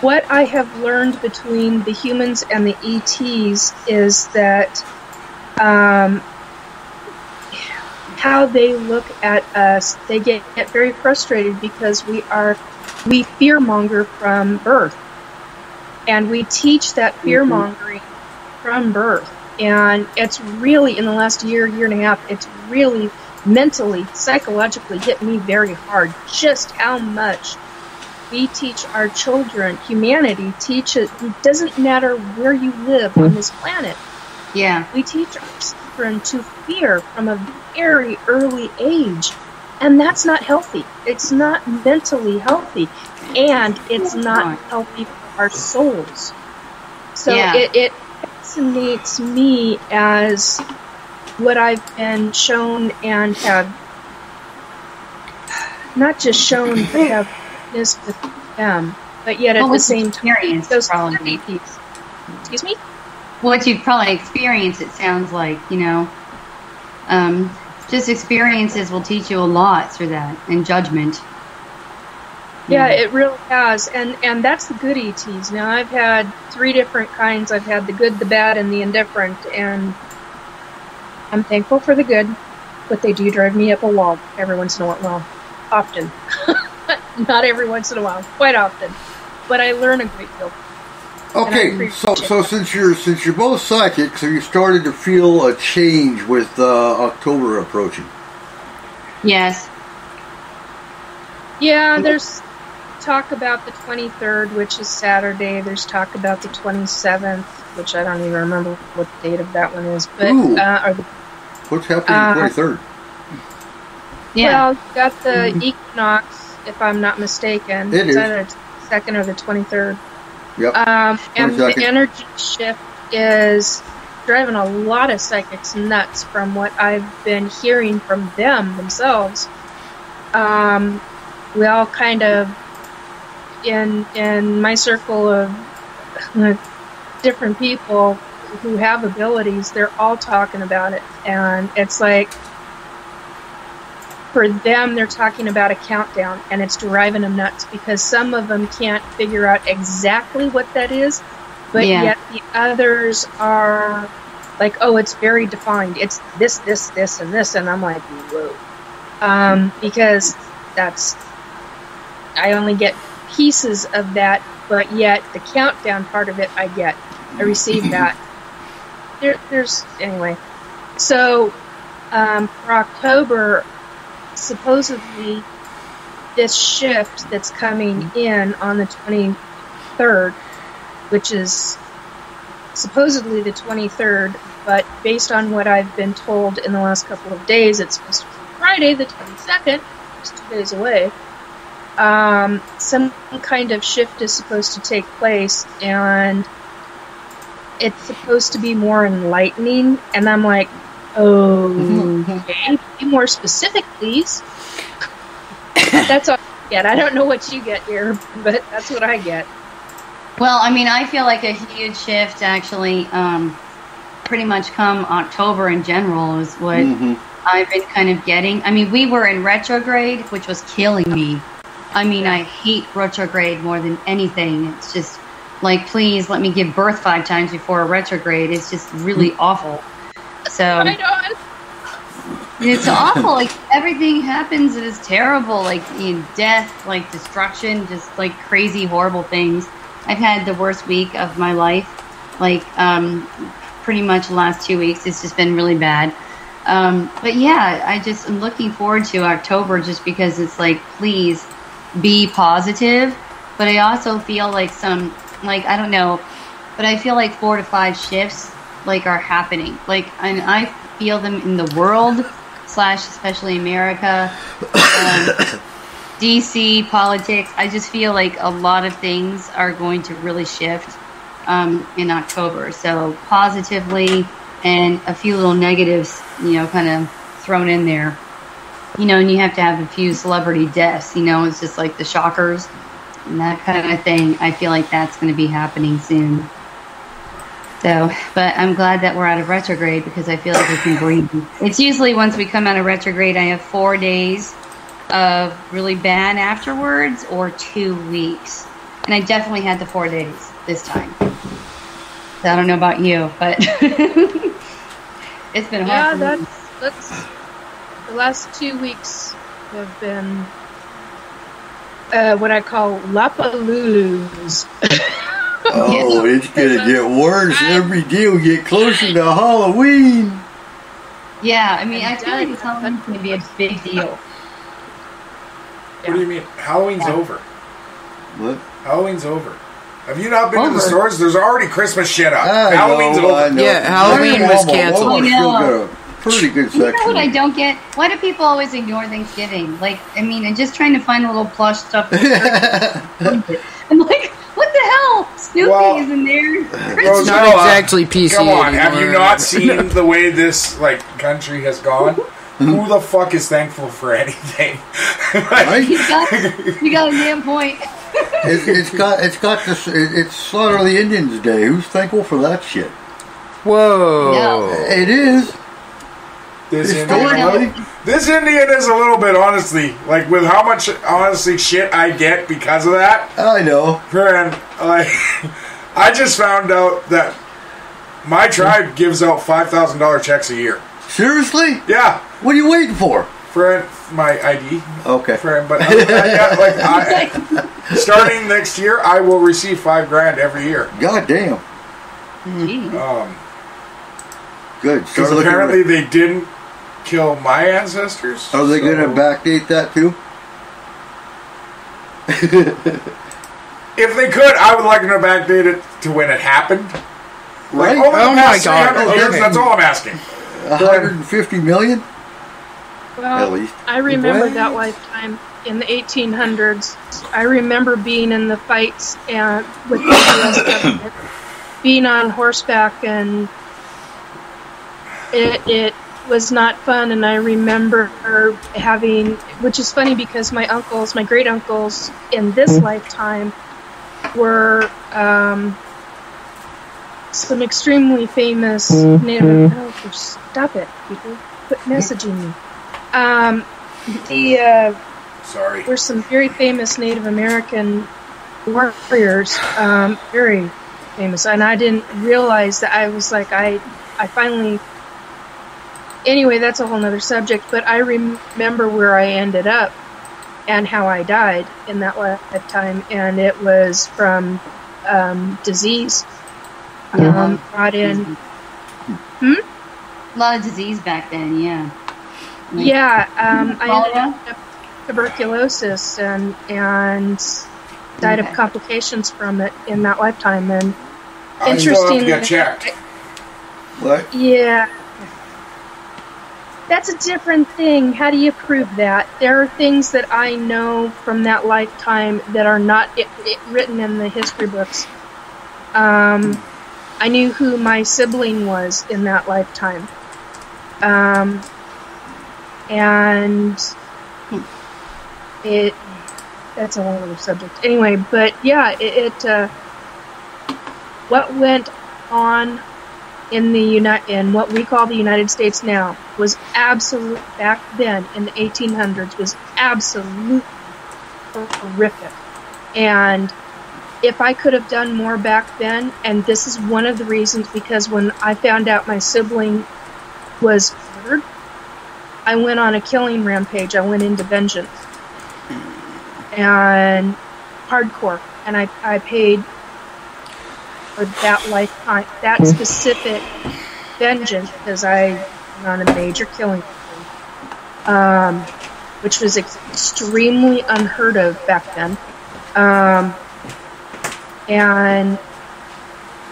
what I have learned between the humans and the ETs is that how they look at us, they get very frustrated because we fearmonger from birth, and we teach that fearmongering from birth. And it's really, in the last year and a half, it's really mentally, psychologically hit me very hard just how much we teach our children. Humanity teaches, it doesn't matter where you live on this planet. Yeah. We teach our children to fear from a very early age. And that's not healthy. It's not mentally healthy. And it's not healthy for our souls. So it fascinates me as what I've been shown and have not just shown, but have witnessed with them. But yet at the same time, those probably. Excuse me? What you've probably experienced, it sounds like, just experiences will teach you a lot through that, and judgment. Yeah, it really has, and that's the good ETs. Now, I've had 3 different kinds. I've had the good, the bad, and the indifferent, and I'm thankful for the good, but they do drive me up a wall every once in a while. Well, often. Not every once in a while, quite often. But I learn a great deal. Okay, so since you're both psychics, have you started to feel a change with October approaching? Yes. Yeah, there's talk about the 23rd, which is Saturday. There's talk about the 27th, which I don't even remember what the date of that one is. But what's happening on the 23rd? Yeah. Well, you got the equinox, if I'm not mistaken. It is. Either the 2nd or the 23rd. Yep. And the energy shift is driving a lot of psychics nuts from what I've been hearing from them themselves. We all kind of, in my circle of different people who have abilities, they're all talking about it. And it's like, for them, they're talking about a countdown, and it's driving them nuts because some of them can't figure out exactly what that is, but yet the others are like, oh, it's very defined. It's this, this, this, and this, and I'm like, whoa. Because I only get pieces of that, but yet the countdown part of it I get. I receive that. Anyway. So, for October, supposedly this shift that's coming in on the 23rd, which is supposedly the 23rd, but based on what I've been told in the last couple of days, it's supposed to be Friday the 22nd, just 2 days away. Some kind of shift is supposed to take place, and it's supposed to be more enlightening, and I'm like, okay, be more specific, please. That's all I get. I don't know what you get here, but that's what I get. Well, I mean, I feel like a huge shift actually pretty much come October in general is what I've been kind of getting. I mean, we were in retrograde, which was killing me. I mean, I hate retrograde more than anything. It's just like, please let me give birth 5 times before a retrograde. It's just really awful. So it's awful. Like everything happens, it is terrible. Like death, like destruction, just like crazy, horrible things. I've had the worst week of my life. Like pretty much the last 2 weeks, it's just been really bad. But yeah, I'm looking forward to October just because it's like, please be positive. But I also feel like I don't know, but I feel like 4 to 5 shifts like are happening. Like, and I feel them in the world / especially America, DC politics. I just feel like a lot of things are going to really shift in October. So positively and a few little negatives, kind of thrown in there. And you have to have a few celebrity deaths. It's just like the shockers and that kind of thing. I feel like that's going to be happening soon. So, but I'm glad that we're out of retrograde because I feel like we can breathe. It's usually once we come out of retrograde, I have 4 days of really bad afterwards or 2 weeks. And I definitely had the 4 days this time. So I don't know about you, but it's been hard. Yeah, that's the last 2 weeks have been what I call lapalulus. Oh, it's gonna get worse every day we get closer to Halloween. Yeah, I mean, I feel like Halloween's going to be a big deal. What do you mean? Halloween's over. What? Halloween's over. Have you not been to the stores? There's already Christmas shit up. Halloween's over. Yeah, Halloween was canceled. Pretty good section. You know what I don't get? Why do people always ignore Thanksgiving? Like, I mean, I'm just trying to find a little plush stuff. I'm like, what the hell? Snoopy is in there. It's not exactly PC Come on, anymore. have you not seen the way this country has gone? Who the fuck is thankful for anything? You got a damn point. It's Slaughter of the Indians Day. Who's thankful for that shit? Whoa. No. It is. This Indian is a little bit, honestly, like with how much shit I get because of that. I know. And I just found out that my tribe gives out $5,000 checks a year. Seriously? Yeah. What are you waiting for? For my ID. Okay. But starting next year, I will receive $5,000 every year. God damn. Good. Because apparently they didn't kill my ancestors. Are they going to backdate that too? If they could, I would like them to backdate it to when it happened. Right? Over the past 300 years, that's all I'm asking. 150 million? Well, at least. I remember that lifetime in the 1800s. I remember being in the fights and with the U.S. government, being on horseback, and it was not fun. And I remember having, which is funny because my great uncles in this lifetime were some extremely famous Native. Stop it, people! Quit messaging me. Sorry. Were some very famous Native American warriors, very famous, and I didn't realize that. I was like, I finally. Anyway, that's a whole nother subject. But I remember where I ended up and how I died in that lifetime, and it was from disease. Brought in. A lot of disease back then, yeah. Yeah, I ended up with tuberculosis and died of complications from it in that lifetime. And interesting. You get checked. What? Yeah. That's a different thing. How do you prove that? There are things that I know from that lifetime that are not written in the history books. I knew who my sibling was in that lifetime. And that's a whole other subject. Anyway, but yeah, what went on in what we call the United States now was absolute, back then in the 1800s, was absolutely horrific. And if I could have done more back then, and this is one of the reasons, because when I found out my sibling was murdered, I went on a killing rampage. I went into vengeance. And hardcore. And I paid for that lifetime, that specific vengeance, because I went on a major killing rampage, which was extremely unheard of back then. And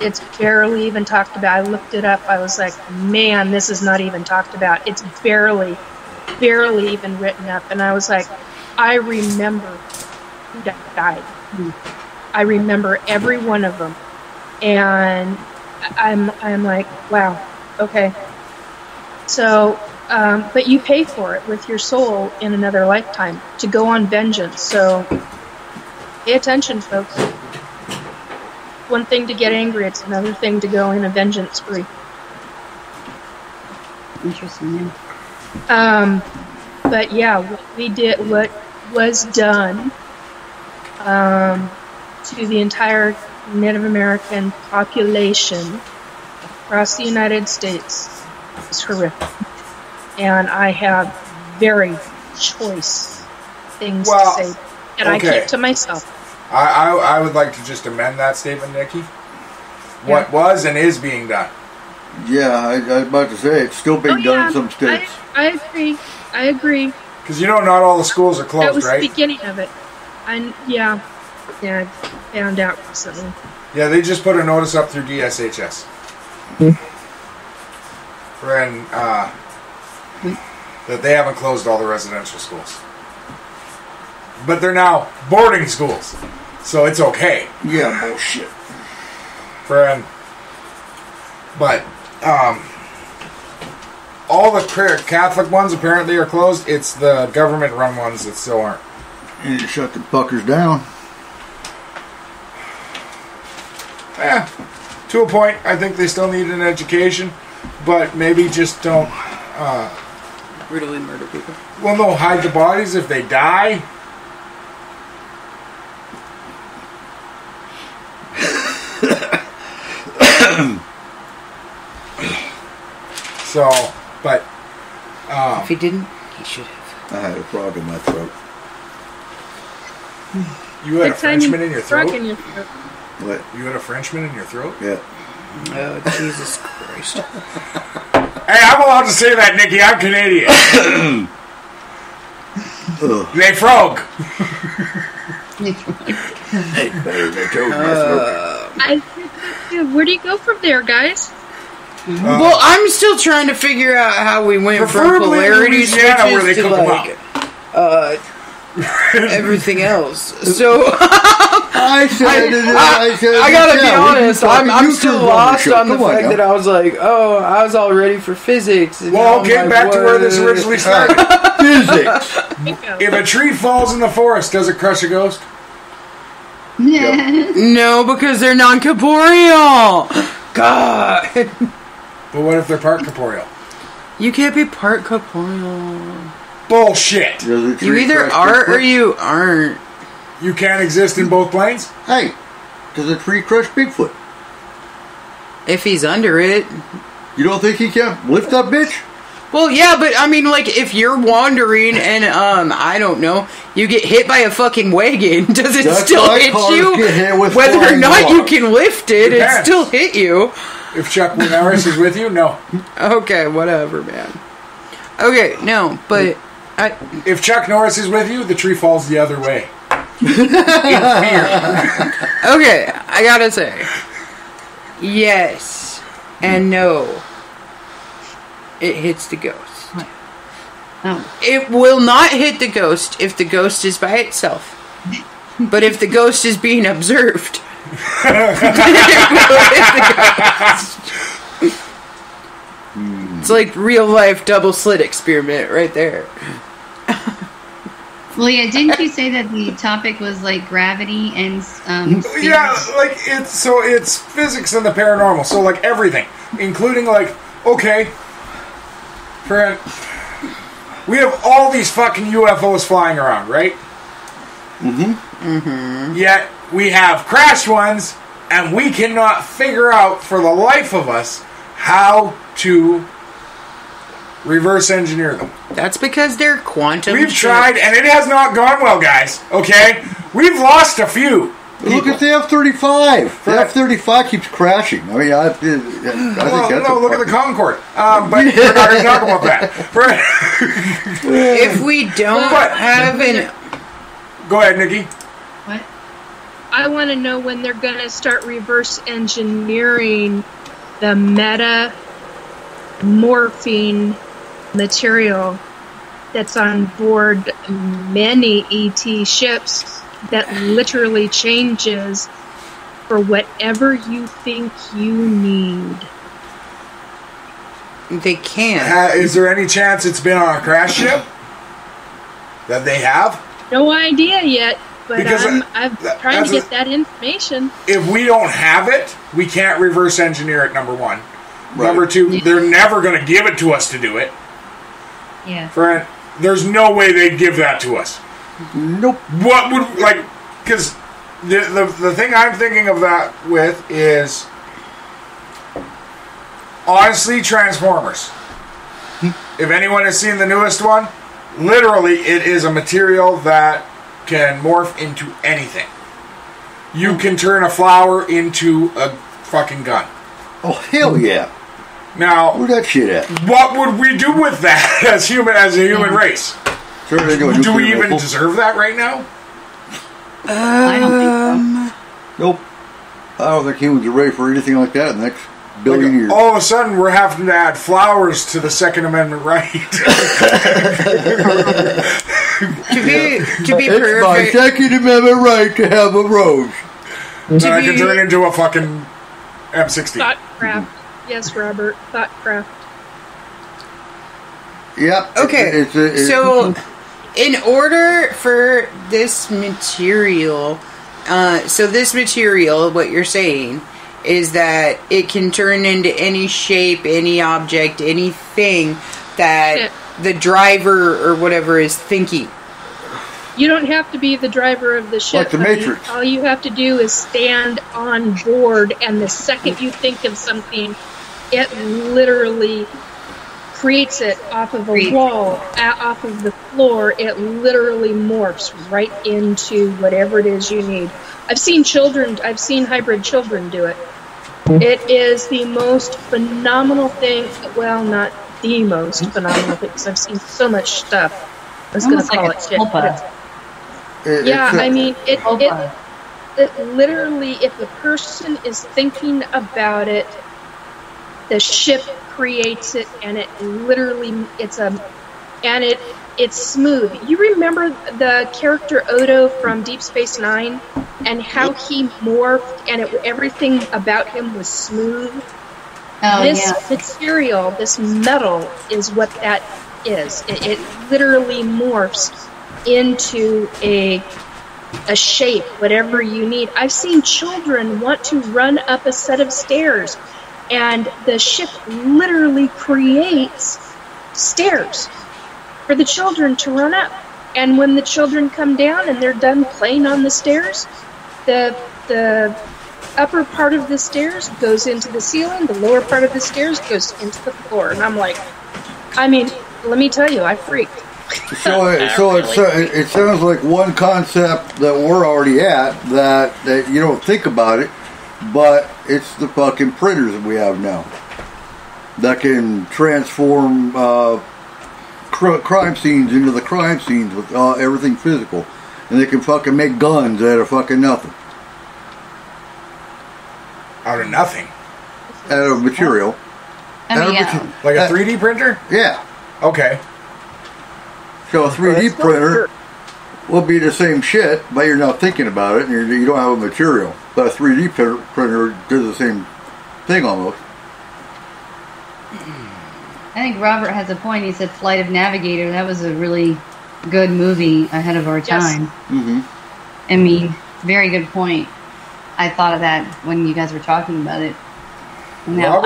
it's barely even talked about. I looked it up. I was like, man, this is not even talked about. It's barely even written up. And I was like, I remember who died. I remember every one of them. And I'm like, wow, okay. So, but you pay for it with your soul in another lifetime to go on vengeance. So pay attention, folks. One thing to get angry, it's another thing to go in a vengeance spree. Interesting. But yeah, what was done to the entire Native American population across the United States is horrific. And I have very choice things to say. And I keep to myself. I would like to just amend that statement, Nikki. What was and is being done. Yeah, I was about to say, it's still being done in some states. I agree. Because not all the schools are closed, right? That was the beginning of it. Yeah, I found out recently. Yeah, they just put a notice up through DSHS. That they haven't closed all the residential schools. But they're now boarding schools. So it's okay. Yeah, bullshit. Friend. But, all the Catholic ones apparently are closed. It's the government-run ones that still aren't. You need to shut the fuckers down. Yeah, to a point. I think they still need an education, but maybe just don't brutally murder people. Well, no, hide the bodies if they die. So, but if he didn't, he should have. I had a frog in my throat. You had a Frenchman in your throat? What? You had a Frenchman in your throat? Yeah. Oh, Jesus Christ. Hey, I'm allowed to say that, Nikki. I'm Canadian. Les frog. Hey, better than where do you go from there, guys? Well, I'm still trying to figure out how we went from polarity switches to like everything else. So I gotta be honest. I'm still lost on the fact that I was like, I was all ready for physics. Well, get back to where this originally started. Physics. If a tree falls in the forest, does it crush a ghost? No, because they're non-corporeal. God. But what if they're part corporeal? You can't be part corporeal. Bullshit. You either are or you aren't. You can't exist in both planes? Hey, does a tree crush Bigfoot? If he's under it. You don't think he can lift that bitch? Well, yeah, but I mean, like, if you're wandering and, I don't know, you get hit by a fucking wagon, does it still hit you? Whether or not you can lift it, it still hit you. If Chuck Norris is with you, no. Okay, whatever, man. Okay, no, but... If Chuck Norris is with you, the tree falls the other way. Okay, I gotta say, yes and no. It hits the ghost. Oh. It will not hit the ghost if the ghost is by itself. But if the ghost is being observed, it will hit the ghost. It's like real life double slit experiment right there. Well, yeah, didn't you say that the topic was like gravity and yeah, like it's physics and the paranormal, so like everything, including like, okay, we have all these fucking UFOs flying around, right? Yet we have crashed ones, and we cannot figure out for the life of us how to reverse engineer them. That's because they're quantum. We've tried, and it has not gone well, guys. Okay? We've lost a few. Look at the F-35. The F-35 keeps crashing. I mean, I think that's look at the Concorde. But we're not going to talk about that. If we don't have an... Go ahead, Nikki. What? I want to know when they're going to start reverse engineering the morphine material that's on board many ET ships that literally changes for whatever you think you need. They can't. Is there any chance it's been on a crash ship? That they have? No idea yet, but Because I'm trying to get that information. If we don't have it, we can't reverse engineer it, number one. Right. Number two, they're never going to give it to us to do it. Yeah. There's no way they'd give that to us. Nope. What would, like, because the thing I'm thinking of that with is, honestly, Transformers. If anyone has seen the newest one, literally it is a material that can morph into anything. You can turn a flower into a fucking gun. Oh, hell yeah. Now, where's that shit at? What would we do with that as a human race? Do we even deserve that right now? I don't think so. Nope. I don't think humans are ready for anything like that in the next billion years. All of a sudden, we're having to add flowers to the Second Amendment right. To be it's perfect, my Second Amendment right to have a rose. Then I can turn into a fucking M60. Thoughtcraft. Yes, Robert. Thoughtcraft. Yep. Okay. So, in order for this material, what you're saying is that it can turn into any shape, any object, anything that the driver or whatever is thinking. You don't have to be the driver of the ship. Like the Matrix. All you have to do is stand on board, and the second you think of something, it literally creates it off of a wall, off of the floor. It literally morphs right into whatever it is you need. I've seen hybrid children do it. It is the most phenomenal thing. Well, not the most phenomenal thing, because I've seen so much stuff. I was going to call it shit. It literally, if the person is thinking about it, the ship creates it, and it literally, it's smooth. You remember the character Odo from Deep Space Nine, and how he morphed, and everything about him was smooth? Material, this metal, is what that is. It literally morphs into a shape, whatever you need. I've seen children want to run up a set of stairs, and the ship literally creates stairs. for the children to run up. And when the children come down and they're done playing on the stairs, the upper part of the stairs goes into the ceiling, the lower part of the stairs goes into the floor. And I'm like, I mean, let me tell you, I freaked. So it sounds like one concept that we're already at that you don't think about it, but it's the fucking printers that we have now that can transform crime scenes into the crime scenes with everything physical, and they can fucking make guns out of fucking nothing. Out of nothing? Out of material. Like a 3D printer? Yeah. Okay. So a 3D printer will be the same shit, but you're not thinking about it, and you don't have a material. But a 3D printer does the same thing almost. I think Robert has a point. He said Flight of Navigator. That was a really good movie ahead of our time. Yes. Mm-hmm. I mean, very good point. I thought of that when you guys were talking about it. Now,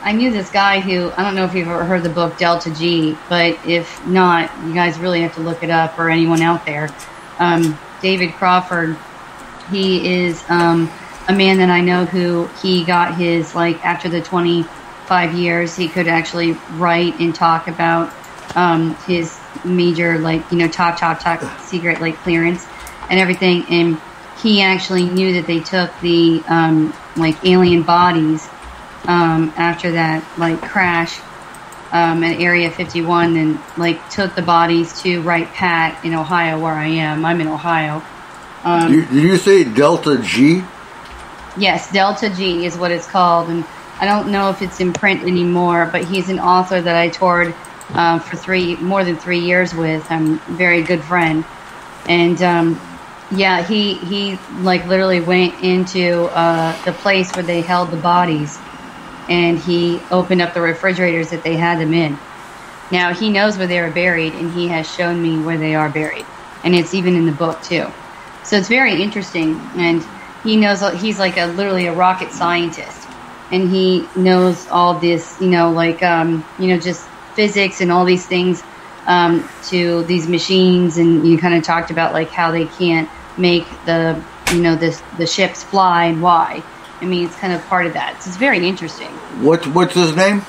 I knew this guy who, I don't know if you've ever heard the book Delta G, but if not, you guys really have to look it up, or anyone out there. David Crawford, he is a man that I know who he got his, like, after the 25 years, he could actually write and talk about his major, like, you know, top secret, like, clearance and everything. And he actually knew that they took the, like, alien bodies after that, like, crash at Area 51, and, like, took the bodies to Wright Pat in Ohio, where I am. I'm in Ohio. Did you say Delta G? Yes, Delta G is what it's called, and I don't know if it's in print anymore, but he's an author that I toured for more than 3 years with. I'm a very good friend. And, yeah, he like, literally went into the place where they held the bodies, and he opened up the refrigerators that they had them in. Now, he knows where they are buried, and he has shown me where they are buried. And it's even in the book, too. So it's very interesting. And he knows, he's like literally a rocket scientist. And he knows all this, you know, like, you know, just physics and all these things to these machines. And you kind of talked about, like, how they can't make the, you know, the ships fly and why. I mean, it's kind of part of that. So it's very interesting. What's his name?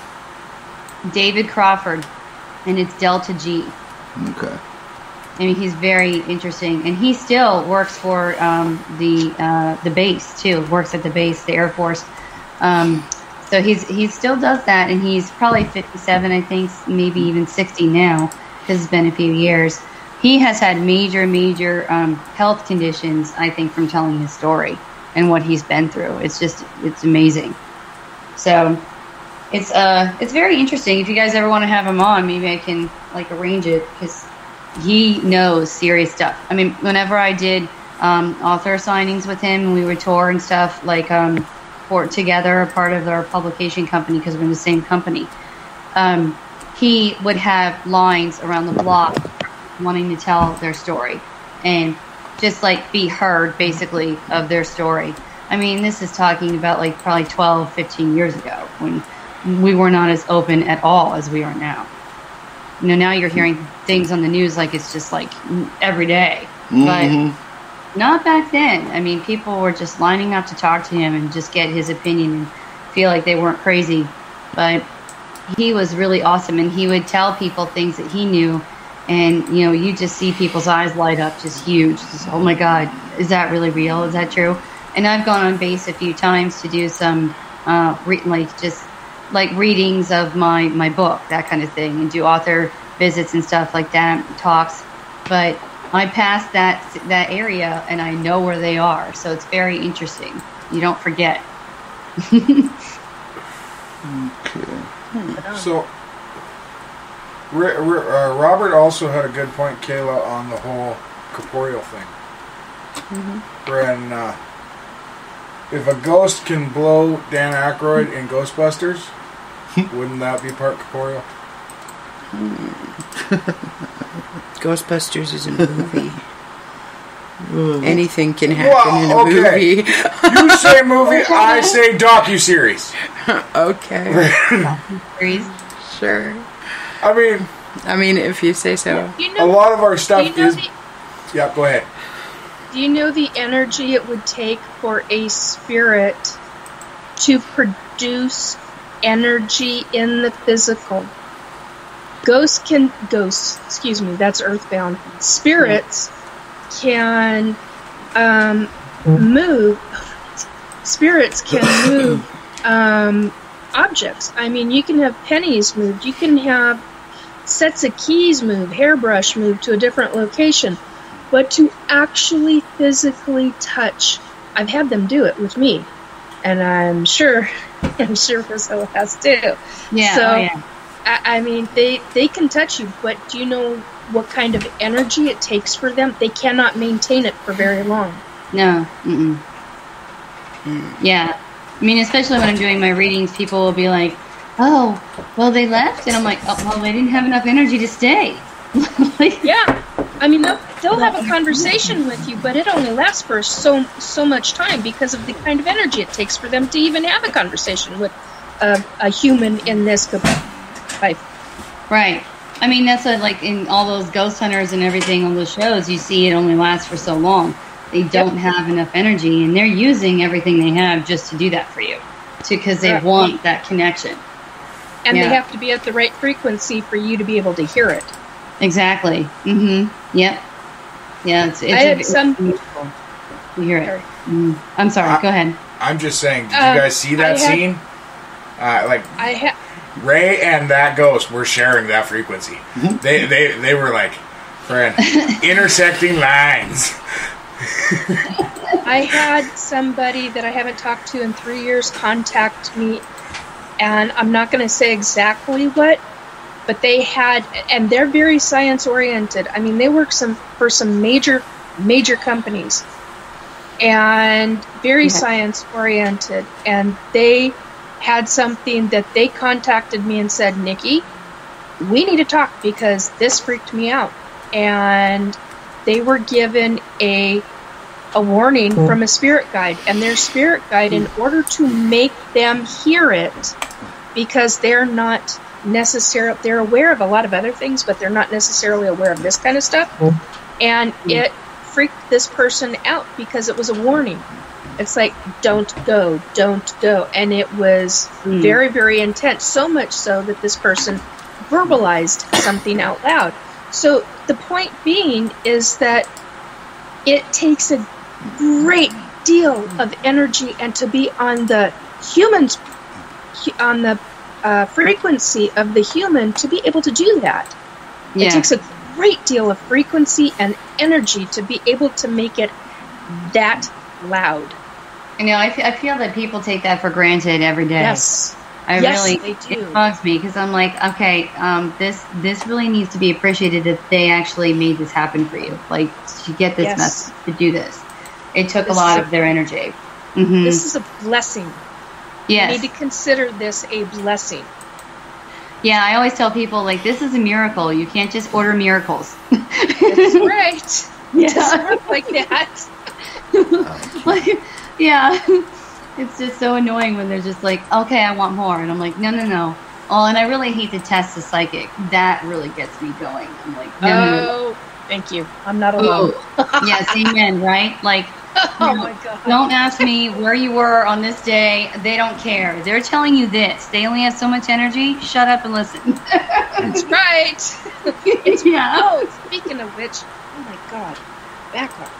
David Crawford, and it's Delta G. Okay. I mean, he's very interesting, and he still works for the base too. Works at the base, the Air Force. So he still does that, and he's probably 57, I think, maybe even 60 now, because it's been a few years. He has had major health conditions, I think, from telling his story and what he's been through. It's amazing. So it's very interesting. If you guys ever want to have him on, maybe I can, like, arrange it, because he knows serious stuff. I mean, whenever I did author signings with him, and we would tour and stuff, like, together, a part of our publication company, because we're in the same company, he would have lines around the block wanting to tell their story and just, like, be heard, basically, of their story. I mean, this is talking about, like, probably 12, 15 years ago, when we were not as open at all as we are now. You know, now you're hearing things on the news like it's just, like, every day. Mm-hmm. But not back then. I mean, people were just lining up to talk to him and just get his opinion and feel like they weren't crazy. But he was really awesome, and he would tell people things that he knew. And, you know, you just see people's eyes light up, just huge. Just, oh, my God, is that really real? Is that true? And I've gone on base a few times to do some, readings of my book, that kind of thing, and do author visits and stuff like that, talks. But I passed that area, and I know where they are. So it's very interesting. You don't forget. Okay. So, Robert also had a good point, Kayla, on the whole corporeal thing. Mm-hmm. When if a ghost can blow Dan Aykroyd in Ghostbusters, wouldn't that be part corporeal? Ghostbusters is a movie. Anything can happen in a movie. You say movie, I say docuseries. Okay. Sure. I mean, I mean, if you say so. You know, A lot of our stuff do you know is. Yeah, go ahead. Do you know the energy it would take for a spirit to produce energy in the physical? Ghosts, excuse me, that's earthbound. Spirits can move. Spirits can move objects. I mean, you can have pennies moved. You can have sets of keys moved, hairbrush moved to a different location. But to actually physically touch, I've had them do it with me, and I'm sure Priscilla has too. Yeah. So, oh, yeah. I mean, they can touch you, but do you know what kind of energy it takes for them? They cannot maintain it for very long. No. Mm-mm. Yeah. I mean, especially when I'm doing my readings, people will be like, "Oh, well, they left," and I'm like, "Oh, well, they didn't have enough energy to stay." Like, Yeah. I mean, they'll have a conversation with you, but it only lasts for so much time because of the kind of energy it takes for them to even have a conversation with a human in this life. right. I mean, that's what, like, in all those ghost hunters and everything on those shows, you see it only lasts for so long. They don't have enough energy, and they're using everything they have just to do that for you, because they want that connection. And they have to be at the right frequency for you to be able to hear it. Exactly. Mm-hmm. Yep. Yeah, it's I had some. beautiful. You hear it. I'm sorry. Go ahead. I'm just saying, did you guys see that scene? Ray and that ghost were sharing that frequency. They were like, friend, intersecting lines. I had somebody that I haven't talked to in 3 years contact me, and I'm not going to say exactly what, but they had, and they're very science oriented. I mean, they work for some major companies, and very science oriented, and they had something that they contacted me and said, "Nikki, we need to talk because this freaked me out." And they were given a warning from a spirit guide, and their spirit guide, in order to make them hear it, because they're not necessarily, they're aware of a lot of other things, but they're not necessarily aware of this kind of stuff. And it freaked this person out because it was a warning. It's like, don't go. And it was very, very intense, so much so that this person verbalized something out loud. So the point being is that it takes a great deal of energy and to be on the frequency of the human to be able to do that. It takes a great deal of frequency and energy to be able to make it that loud. You know, I feel that people take that for granted every day. Yes. They do. It bugs me because I'm like, okay, this really needs to be appreciated that they actually made this happen for you. Like, to get this message, to do this. It took a lot of their energy. Mm-hmm. This is a blessing. Yes. You need to consider this a blessing. Yeah, I always tell people, like, this is a miracle. You can't just order miracles. That's right. Yeah. It doesn't work like that. Like, yeah. It's just so annoying when they're just like, okay, I want more. And I'm like, no. Oh, and I really hate to test the psychic. That really gets me going. I'm like, no. Thank you. I'm not alone. Yes, amen, right? Like, oh my God. Don't ask me where you were on this day. They don't care. They're telling you this. They only have so much energy. Shut up and listen. That's right. Yeah. Oh, speaking of which, oh my God, back up.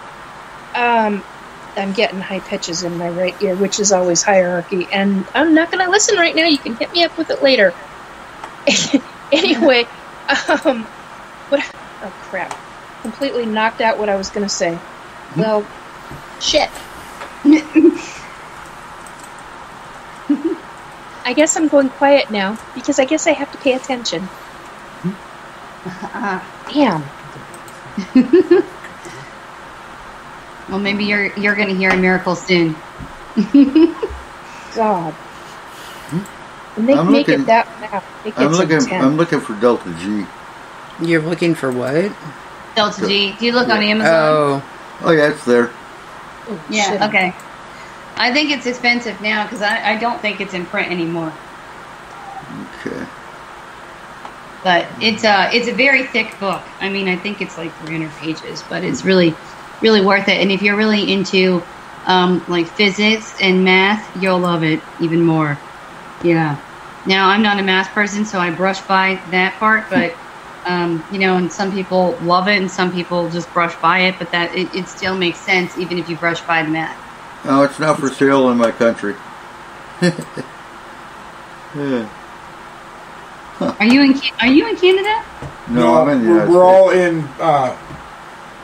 I'm getting high pitches in my right ear, which is always hierarchy, and I'm not going to listen right now. You can hit me up with it later. Anyway, what? Oh crap! Completely knocked out what I was going to say. Well, shit. I guess I'm going quiet now because I guess I have to pay attention. Damn. Well, maybe you're going to hear a miracle soon. God. When they make it that loud, it gets intense. I'm looking for Delta G. You're looking for what? Delta G. Do you look on Amazon? Oh yeah, it's there. Oh, yeah, shit. okay. I think it's expensive now because I don't think it's in print anymore. Okay. But it's a very thick book. I mean, I think it's like 300 pages, but it's really, really worth it. And if you're really into like physics and math, you'll love it even more. Yeah. Now, I'm not a math person, so I brush by that part, but you know, and some people love it and some people just brush by it, but that it still makes sense even if you brush by the math. No, it's not for sale in my country. Yeah. Huh. Are you in Canada? No, I'm in the United We're all States. in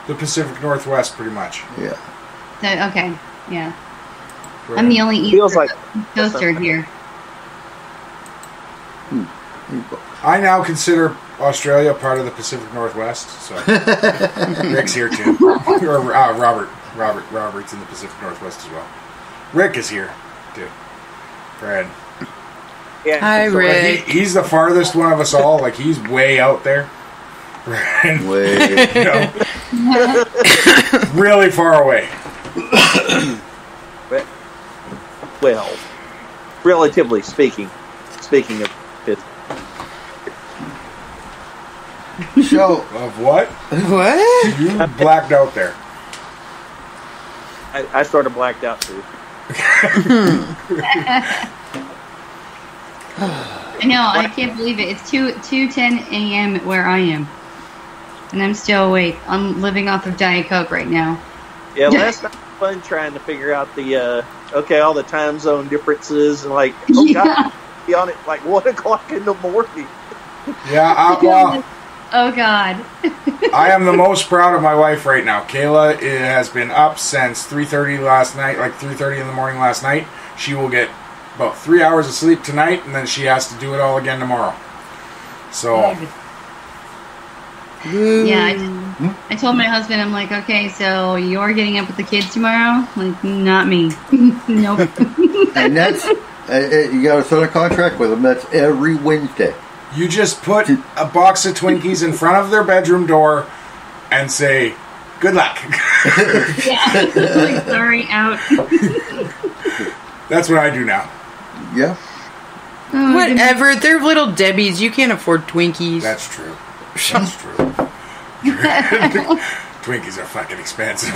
the Pacific Northwest, pretty much. Yeah. So, okay, yeah. Right. I'm the only Feels like coaster here. I now consider Australia part of the Pacific Northwest, so Rick's here too. Or Robert's in the Pacific Northwest as well. Rick is here too. Brad. Yeah. Hi, so Rick. He's the farthest one of us all. Like, he's way out there. Way. You know, really far away. Well, relatively speaking of it, So, Of what? What? You blacked out there. I sort of blacked out too. I know, I can't believe it. It's 2:10 a.m. where I am. And I'm still awake. I'm living off of Diet Coke right now. Yeah, last night was fun trying to figure out the all the time zone differences and like God, be on it like 1 o'clock in the morning. Yeah, well, Oh God. I am the most proud of my wife right now. Kayla has been up since 3:30 last night, like 3:30 in the morning last night. She will get about 3 hours of sleep tonight, and then she has to do it all again tomorrow. So, Yeah, I told my husband, I'm like, okay, so you're getting up with the kids tomorrow? Like, not me. Nope. and that's, you got to sign a contract with them. That's every Wednesday. you just put a box of Twinkies in front of their bedroom door and say, good luck. Yeah, like, sorry, out. That's what I do now. Yeah. Oh, Whatever. They're little Debbies. You can't afford Twinkies. That's true. That's true. Twinkies are fucking expensive.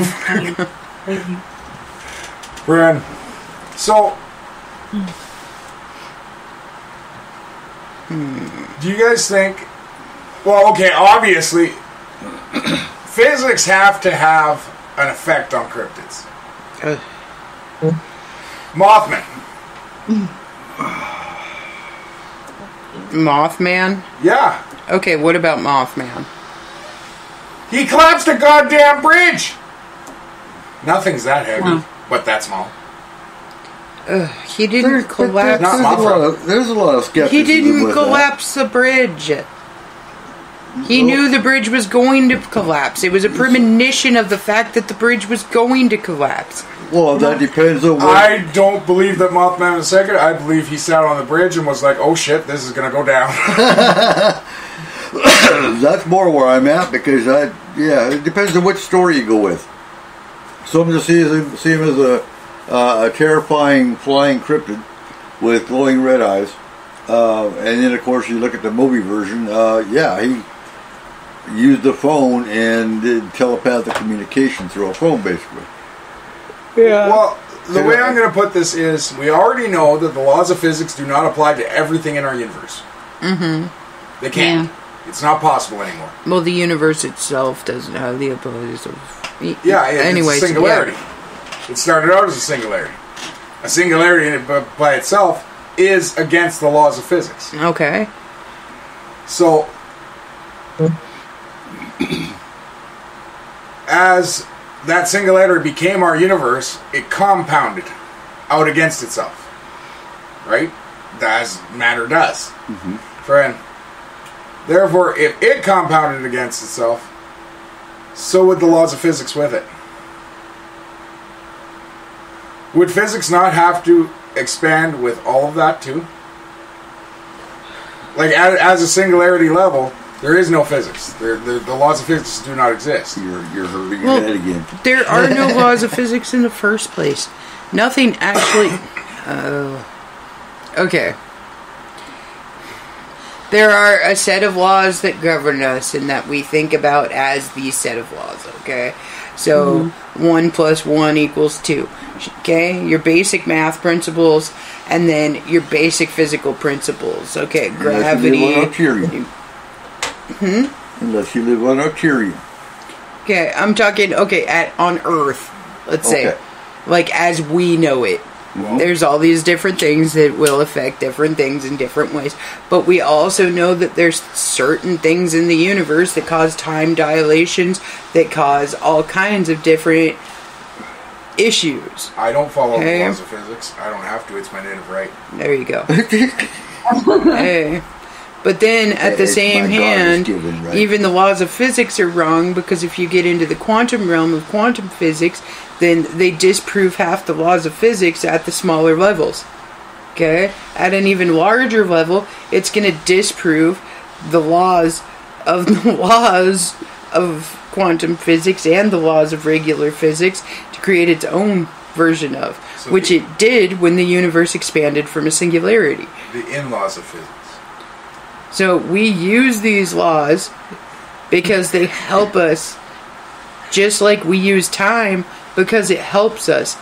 Brian, so do you guys think, well, okay, obviously physics have to have an effect on cryptids. Mothman. Mothman? Yeah. Okay, what about Mothman? He collapsed a goddamn bridge. Nothing's that heavy, but that small. He didn't collapse. There's a lot of skepticism. He didn't with collapse the bridge. He knew the bridge was going to collapse. It was a premonition of the fact that the bridge was going to collapse. Well, that depends on what... I don't believe that Mothman was second. I believe he sat on the bridge and was like, oh shit, this is going to go down. That's more where I'm at, because it depends on which story you go with. Some just see him as a terrifying flying cryptid with glowing red eyes. And then, of course, you look at the movie version. He used the phone and did telepathic communication through a phone, basically. Yeah. Well, the way I'm going to put this is, we already know that the laws of physics do not apply to everything in our universe. Mm-hmm. They can't. Yeah. It's not possible anymore. Well, the universe itself doesn't have the abilities of... Yeah, anyways, it's a singularity. Yeah. It started out as a singularity. A singularity by itself is against the laws of physics. Okay. So, as that singularity became our universe, it compounded out against itself. Right? As matter does. Mm-hmm. Friend. Therefore, if it compounded against itself, so would the laws of physics with it. Would physics not have to expand with all of that too? Like, as a singularity level, there is no physics. The laws of physics do not exist. You're hurting your head again. There are no laws of physics in the first place. Nothing actually... okay. There are a set of laws that govern us and that we think about as the set of laws, okay? So, 1 + 1 = 2, okay? Your basic math principles, and then your basic physical principles, okay? Gravity. Unless you live on Arterium. Okay, I'm talking, on Earth, let's say. Like, as we know it. There's all these different things that will affect different things in different ways. But we also know that there's certain things in the universe that cause time dilations, that cause all kinds of different issues. I don't follow the laws of physics. I don't have to. It's my native right. There you go. Hey. But then, at the same hand, even the laws of physics are wrong, because if you get into the quantum realm of quantum physics, then they disprove half the laws of physics at the smaller levels. Okay? At an even larger level, it's going to disprove the laws of quantum physics and the laws of regular physics to create its own version of, which it did when the universe expanded from a singularity. The in-laws of physics. So we use these laws because they help us, just like we use time because it helps us.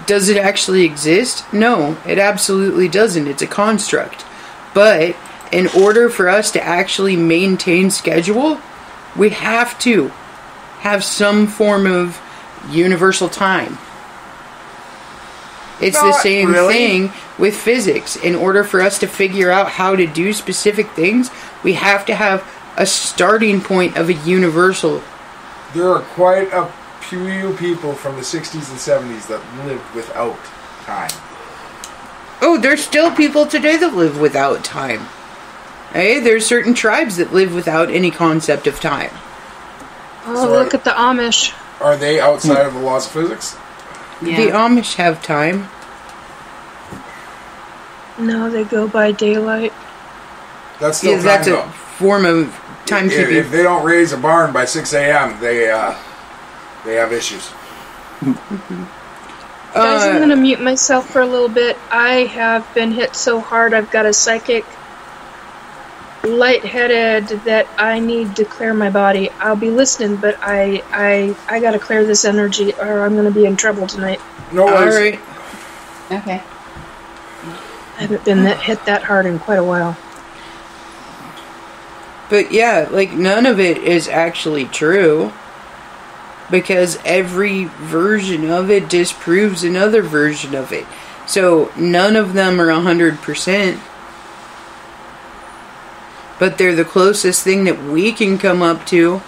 Does it actually exist? No, it absolutely doesn't. It's a construct. But in order for us to actually maintain schedule, we have to have some form of universal time. It's the same thing with physics. In order for us to figure out how to do specific things, we have to have a starting point of a universal. There are quite a few people from the 60s and 70s that lived without time. Oh, there's still people today that live without time. Hey, there's certain tribes that live without any concept of time. Oh, look at the Amish. Are they outside of the laws of physics? Yeah. The Amish have time. No, they go by daylight. That's still time, that's though. A form of timekeeping. If they don't raise a barn by 6 a.m., they have issues. Guys, I'm going to mute myself for a little bit. I have been hit so hard, I've got a psychic lightheaded that I need to clear my body. I'll be listening, but I got to clear this energy or I'm going to be in trouble tonight. No worries. All right. Okay. I haven't been hit that hard in quite a while. But yeah, like none of it is actually true. Because every version of it disproves another version of it. So none of them are 100%. But they're the closest thing that we can come up to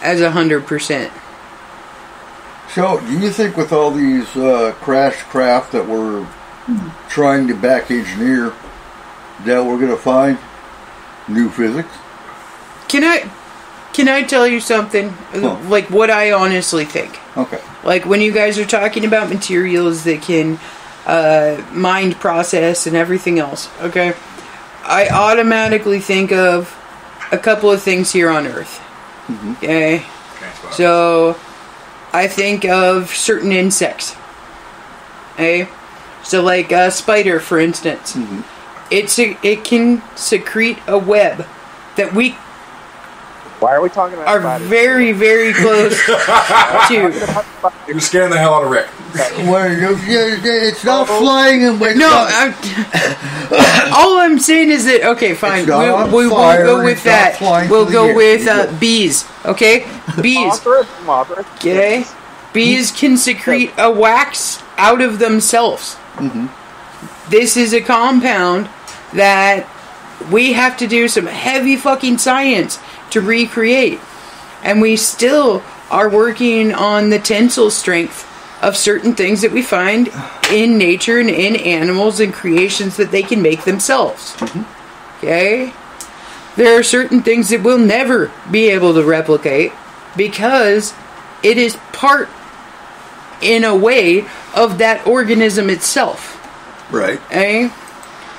as 100%. So, do you think with all these crash craft that we're trying to back engineer, that we're going to find new physics? Can I tell you something? Like what I honestly think. Okay. Like when you guys are talking about materials that can mind process and everything else, okay? I automatically think of a couple of things here on Earth. Mm-hmm. Okay? So I think of certain insects. Okay? So like a spider, for instance. Mm-hmm. It can secrete a web that we Why are we talking about are spiders? very, very close to. You're scaring the hell out of Rick. It's not flying and No, all I'm saying is that, okay, fine. We'll go with that. We'll go with bees, okay? Bees. Okay? Bees can secrete a wax out of themselves. Mm-hmm. This is a compound that we have to do some heavy fucking science to recreate. And we still are working on the tensile strength of certain things that we find in nature and in animals and creations that they can make themselves. Mm-hmm. Okay? There are certain things that we'll never be able to replicate because it is part, in a way, of that organism itself. Right. Okay?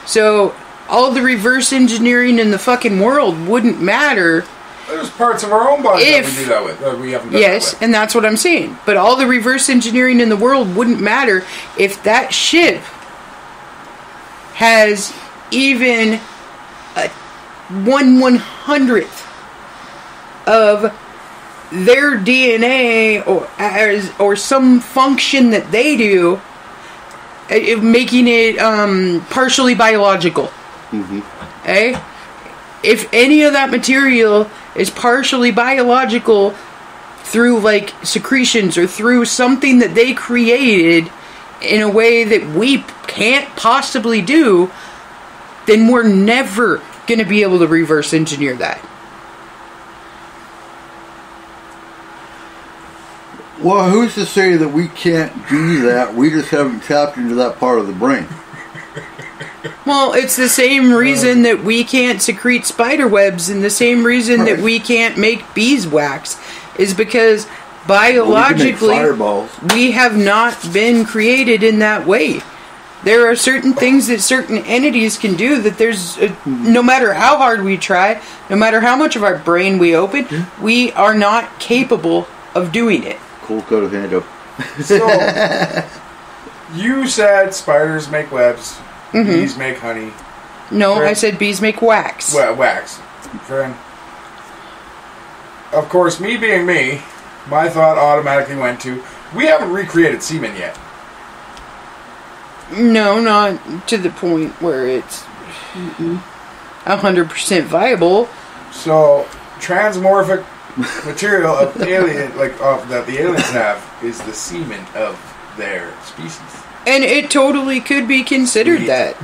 So, all the reverse engineering in the fucking world wouldn't matter. There's parts of our own body that we do that with. We haven't done yes, that with. and that's what I'm saying. But all the reverse engineering in the world wouldn't matter if that ship has even a 1/100th of their DNA or some function that they do, making it partially biological. Eh? If any of that material is partially biological through like secretions or through something that they created in a way that we can't possibly do, then we're never going to be able to reverse engineer that. Well, who's to say that we can't do that? We just haven't tapped into that part of the brain. Well, it's the same reason that we can't secrete spider webs, and the same reason that we can't make beeswax is because biologically we have not been created in that way. There are certain things that certain entities can do that there's no matter how hard we try, no matter how much of our brain we open, we are not capable of doing it. Cool cut of hand up. So, you said spiders make webs, bees make honey. No, I said bees make wax. Wax. Friend. Of course, me being me, my thought automatically went to, we haven't recreated semen yet. No, not to the point where it's 100% viable. So, transmorphic material of alien, that the aliens have, is the semen of their species. And it totally could be considered that.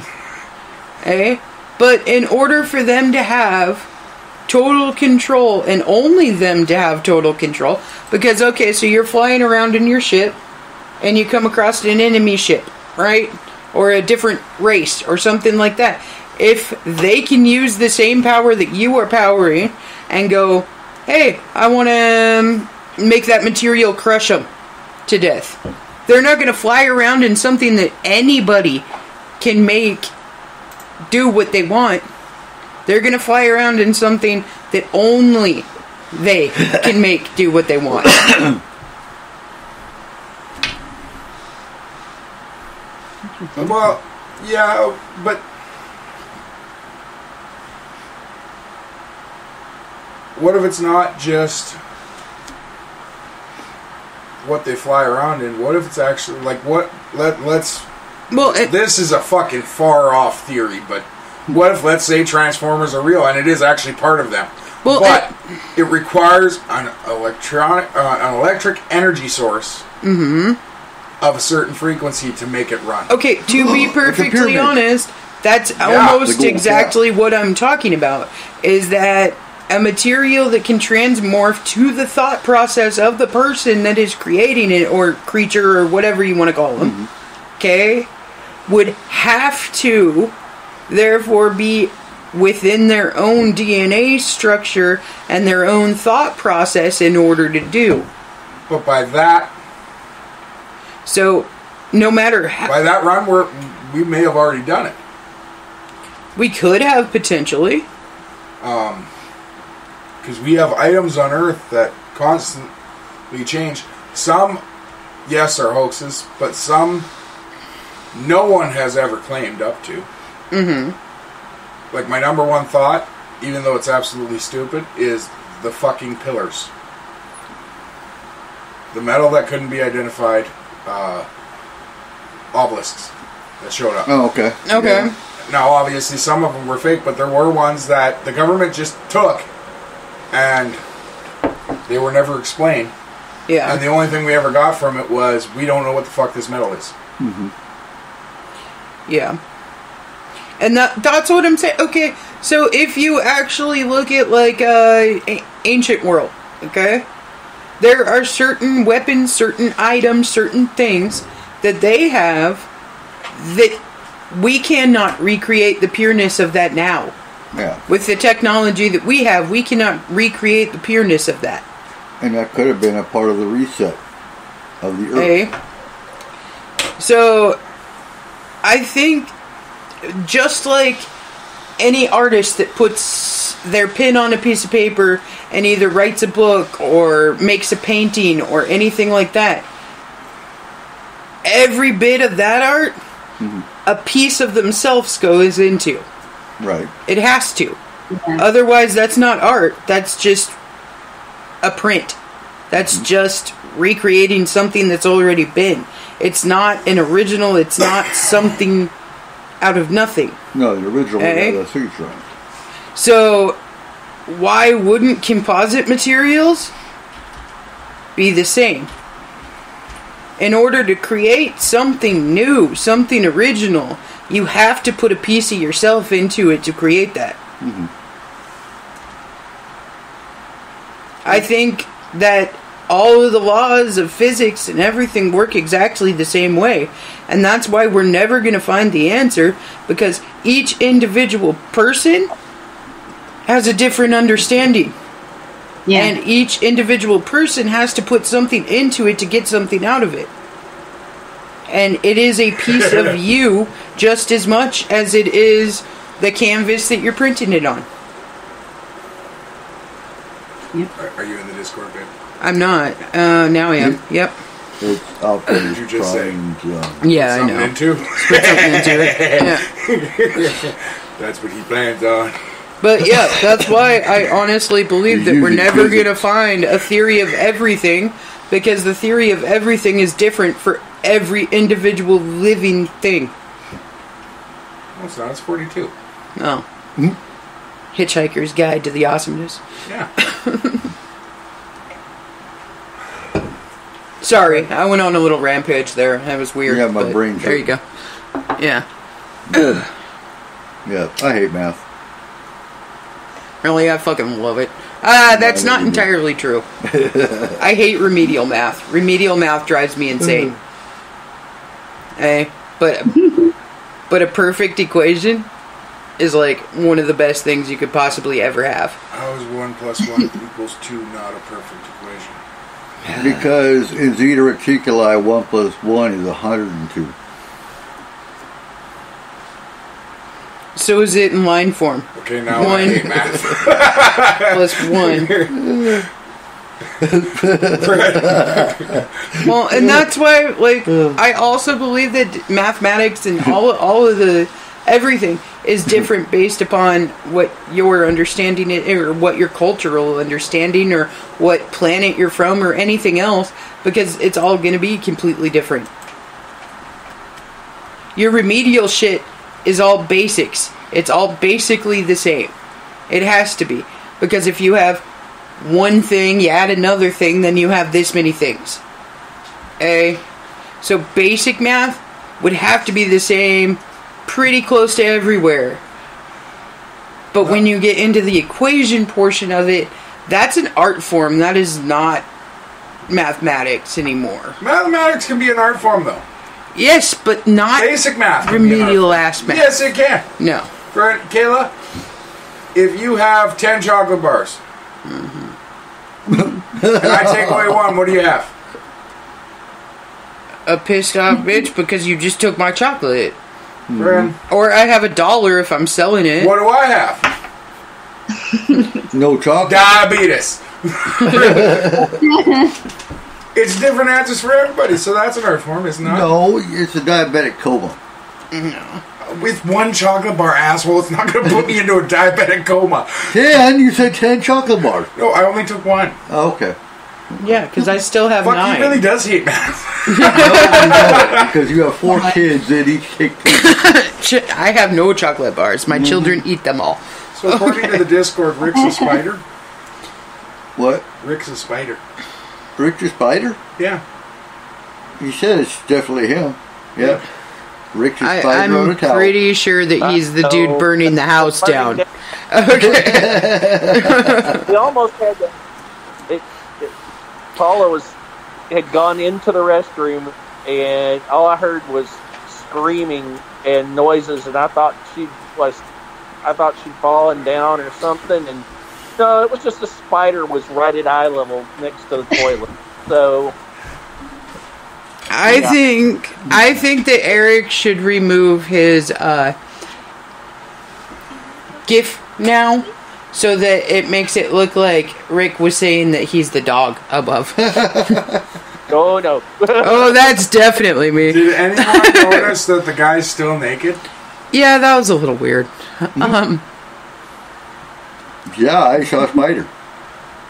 Eh? But in order for them to have total control, and only them to have total control, because, okay, so you're flying around in your ship, and you come across an enemy ship, right? Or a different race, or something like that. If they can use the same power that you are powering, and go, hey, I want to make that material crush them to death. They're not going to fly around in something that anybody can make do what they want. They're going to fly around in something that only they can make do what they want. Well, yeah, but what if it's not just what they fly around in? What if it's actually this is a fucking far off theory, but what if, let's say, Transformers are real and it is actually part of them? Well, but it requires an electric energy source of a certain frequency to make it run. Okay, to be perfectly honest, that's almost exactly what I'm talking about. Is that a material that can transmorph to the thought process of the person that is creating it, or creature, or whatever you want to call them, okay, would have to, therefore, be within their own DNA structure and their own thought process in order to do. But by that... So, no matter how... By that run, we may have already done it. We could have, potentially. Because we have items on Earth that constantly change. Some, yes, are hoaxes, but some no one has ever claimed up to. Like, my number one thought, even though it's absolutely stupid, is the fucking pillars. The metal that couldn't be identified, obelisks that showed up. Oh, okay. Okay. Yeah. Now, obviously, some of them were fake, but there were ones that the government just took, and they were never explained. Yeah. And the only thing we ever got from it was, we don't know what the fuck this metal is. Yeah. And that's what I'm saying. Okay, so if you actually look at, like, ancient world, okay? There are certain weapons, certain items, certain things that they have that we cannot recreate the pureness of that now. Yeah. With the technology that we have, we cannot recreate the pureness of that. And that could have been a part of the reset of the Earth. Okay. So, I think, just like any artist that puts their pen on a piece of paper and either writes a book or makes a painting or anything like that, every bit of that art, a piece of themselves goes into. Right. It has to. Otherwise, that's not art. That's just a print. That's just recreating something that's already been. It's not an original. It's not something out of nothing. No, the original had a signature on it. So, why wouldn't composite materials be the same? In order to create something new, something original, you have to put a piece of yourself into it to create that. Mm-hmm. I think that all of the laws of physics and everything work exactly the same way. And that's why we're never going to find the answer, because each individual person has a different understanding. Yeah. And each individual person has to put something into it to get something out of it. And it is a piece of you just as much as it is the canvas that you're printing it on. Yep. Are you in the Discord, babe? I'm not. Now I am. Yep. It's out there. What did you just say? Yeah, I know. Into? Put something into it. Yeah. That's what he plans on. But yeah, that's why I honestly believe that we're never going to find a theory of everything, because the theory of everything is different for every individual living thing. No, it's not. It's 42. Oh. Mm-hmm. Hitchhiker's Guide to the Awesomeness. Yeah. Sorry, I went on a little rampage there. That was weird. Yeah, my brain. There you go. Yeah. Good. Yeah, I hate math. Really, I fucking love it. That's not entirely true. I hate remedial math. Remedial math drives me insane. But a perfect equation is like one of the best things you could possibly ever have. How is 1 + 1 equals 2 not a perfect equation? Because in Zeta Reticuli, 1 + 1 is 102. So is it in line form. Okay, now 1 I hate math. +1. Well, and that's why, like, I also believe that mathematics and all of the everything is different based upon what your understanding is, or what your cultural understanding, or what planet you're from, or anything else, because it's all going to be completely different. Your remedial shit is all basics. It's all basically the same. It has to be. Because if you have one thing, you add another thing, then you have this many things. So basic math would have to be the same pretty close to everywhere. But when you get into the equation portion of it, that's an art form. That is not mathematics anymore. Mathematics can be an art form, though. Yes, but not basic math. Remedial ass math. Yes, it can. No. For Kayla, if you have 10 chocolate bars, and I take away 1, what do you have? A pissed off bitch because you just took my chocolate. Friend. Or I have $1 if I'm selling it. What do I have? No chocolate. Diabetes. It's different answers for everybody, so that's an art form, isn't it? No, it's a diabetic coma. No. With 1 chocolate bar, asshole, it's not going to put me into a diabetic coma. 10? You said 10 chocolate bars. No, I only took 1. Oh, okay. Yeah, because I still have Fuck, 9. he really does hate math. Because you have 4 kids and each take 2. I have no chocolate bars. My children eat them all. So according to the Discord, Rick's a spider. What? Rick's a spider. Rick's a spider? Yeah. He said it's definitely him. Yeah. Rick's a spider on a towel. I'm pretty sure that he's the dude burning the house down. Okay. We almost had to. Paula had gone into the restroom, and all I heard was screaming and noises, and I thought she'd fallen down or something, and no, it was just a spider was right at eye level next to the toilet. So I think that Eric should remove his GIF now, so that it makes it look like Rick was saying that he's the dog above. Oh no. Oh, that's definitely me. Did anyone notice that the guy's still naked? Yeah, that was a little weird. Yeah, I saw a spider.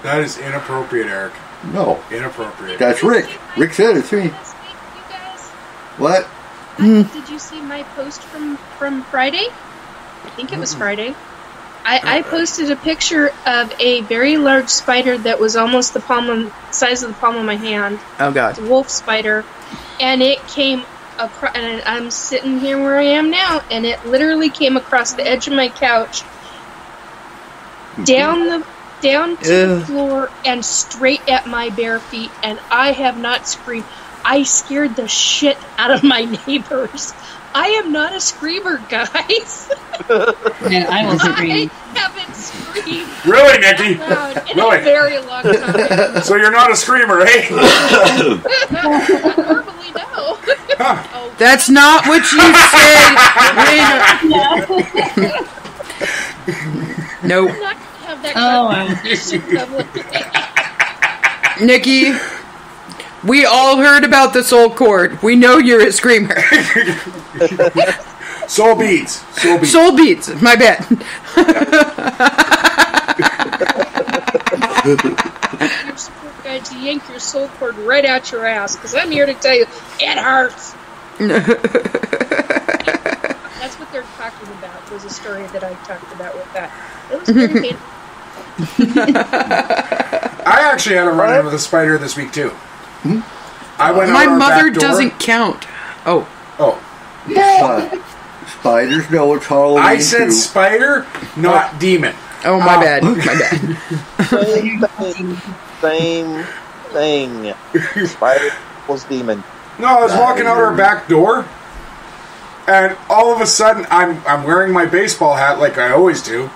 That is inappropriate, Eric. No. Inappropriate. That's Rick. Rick said it to me. You guys, What? did you see my post from Friday? I think it was Friday. I posted a picture of a very large spider that was almost the size of the palm of my hand. Oh, God. It's a wolf spider. And it came across, and I'm sitting here where I am now, and it literally came across the edge of my couch, down to the floor, and straight at my bare feet, and I have not screamed. I scared the shit out of my neighbors. I am not a screamer, guys. And I will scream. I haven't screamed. Really, Nikki? In a very long time. So you're not a screamer, eh? Verbally, no. Oh, That's not what you said. Nope. I'm not gonna have that Oh, Nikki, we all heard about the soul cord. We know you're a screamer. Soul beads. Soul beads. My bad. your support guide to yank your soul cord right out your ass, because I'm here to tell you, it hurts. That's what they're talking about, was a story that I talked about with that. It was pretty painful. I actually had a run-in with a spider this week, too. I went My out our mother back door. doesn't count. Oh. Spiders know it's Halloween. I said too. spider, not demon. Oh, my bad. My bad. Same thing. Spider equals demon. No, I was walking out our back door, and all of a sudden, I'm wearing my baseball hat like I always do,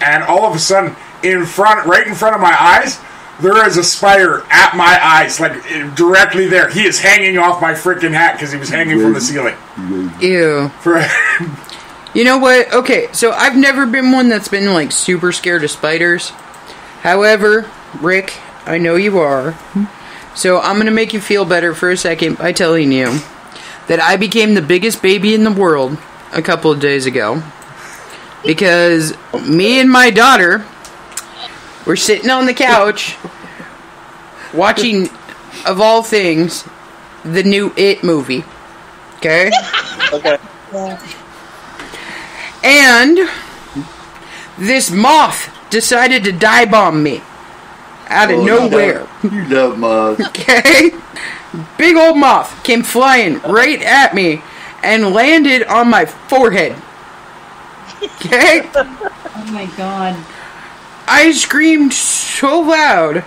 and all of a sudden, right in front of my eyes, there is a spider at my eyes, like directly there. He is hanging off my freaking hat because he was hanging from the ceiling. Ew. You know what? Okay, so I've never been one that's been, like, super scared of spiders. However, Rick, I know you are. So I'm going to make you feel better for a second by telling you that I became the biggest baby in the world a couple of days ago. Because me and my daughter were sitting on the couch watching, of all things, the new It movie. Okay? Okay. And this moth decided to dive bomb me out of nowhere. You love moths. Okay? Big old moth came flying right at me and landed on my forehead. Okay? Oh my god. I screamed so loud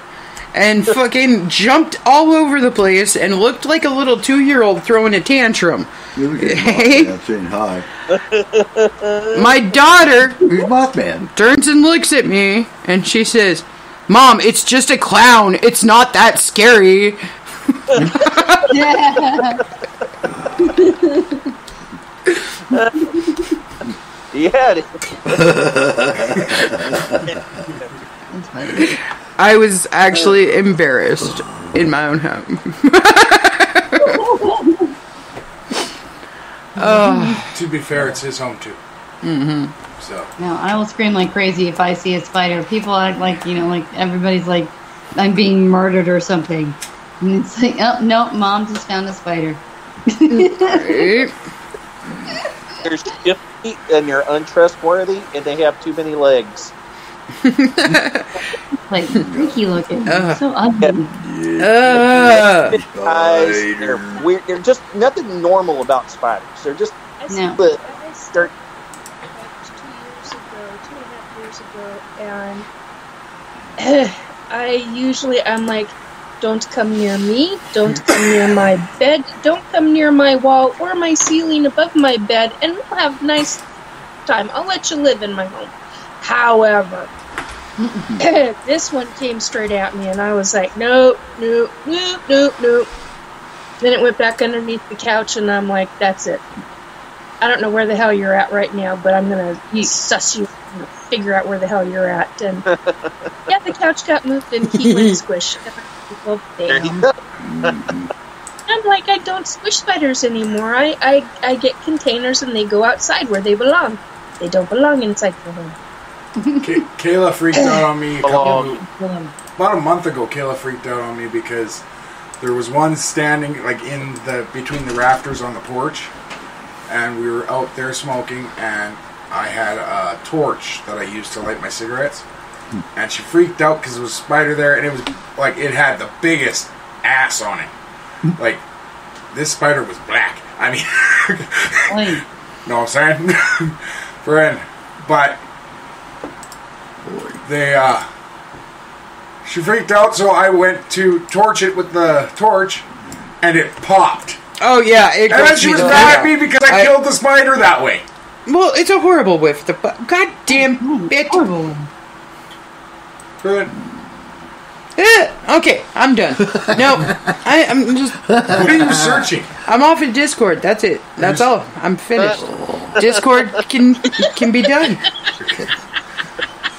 and fucking jumped all over the place and looked like a little 2-year-old throwing a tantrum. Hey? Saying hi. My daughter Who's Mothman? turns and looks at me and she says, "Mom, it's just a clown. It's not that scary." Yeah. I was actually embarrassed in my own home. To be fair, it's his home too. So No, I will scream like crazy if I see a spider. People act like, like everybody's like I'm being murdered or something. And it's like, oh, no, Mom just found a spider. You're shifty and you're untrustworthy, and they have too many legs. Like, freaky looking. So ugly. Eyes, they're weird. They're just nothing normal about spiders. They're just No. they're 2 years ago, and I'm like, don't come near me, don't come near my bed, don't come near my wall or my ceiling above my bed, and we'll have a nice time. I'll let you live in my home. However, this one came straight at me, and I was like, nope. Then it went back underneath the couch, and I'm like, that's it. I don't know where the hell you're at right now, but I'm going to suss you and figure out where the hell you're at. And yeah, the couch got moved and he went squish. Well, damn. I'm like, I don't squish spiders anymore. I get containers and they go outside where they belong. They don't belong inside the home. Kayla freaked out on me Belong. about a month ago. Kayla freaked out on me because there was one standing like between the rafters on the porch, and we were out there smoking, and I had a torch that I used to light my cigarettes, and she freaked out because there was a spider there, and it was like it had the biggest ass on it. Like this spider was black. I mean, know what I'm saying, friend? But she freaked out, so I went to torch it with the torch, and it popped. Oh yeah, and then she was mad at me because I killed the spider that way. Well, it's a horrible whiff. The goddamn bitch. Good. Okay, I'm done. No, I'm just. What are you searching? I'm off in Discord. That's it. That's all. I'm finished. Discord can be done.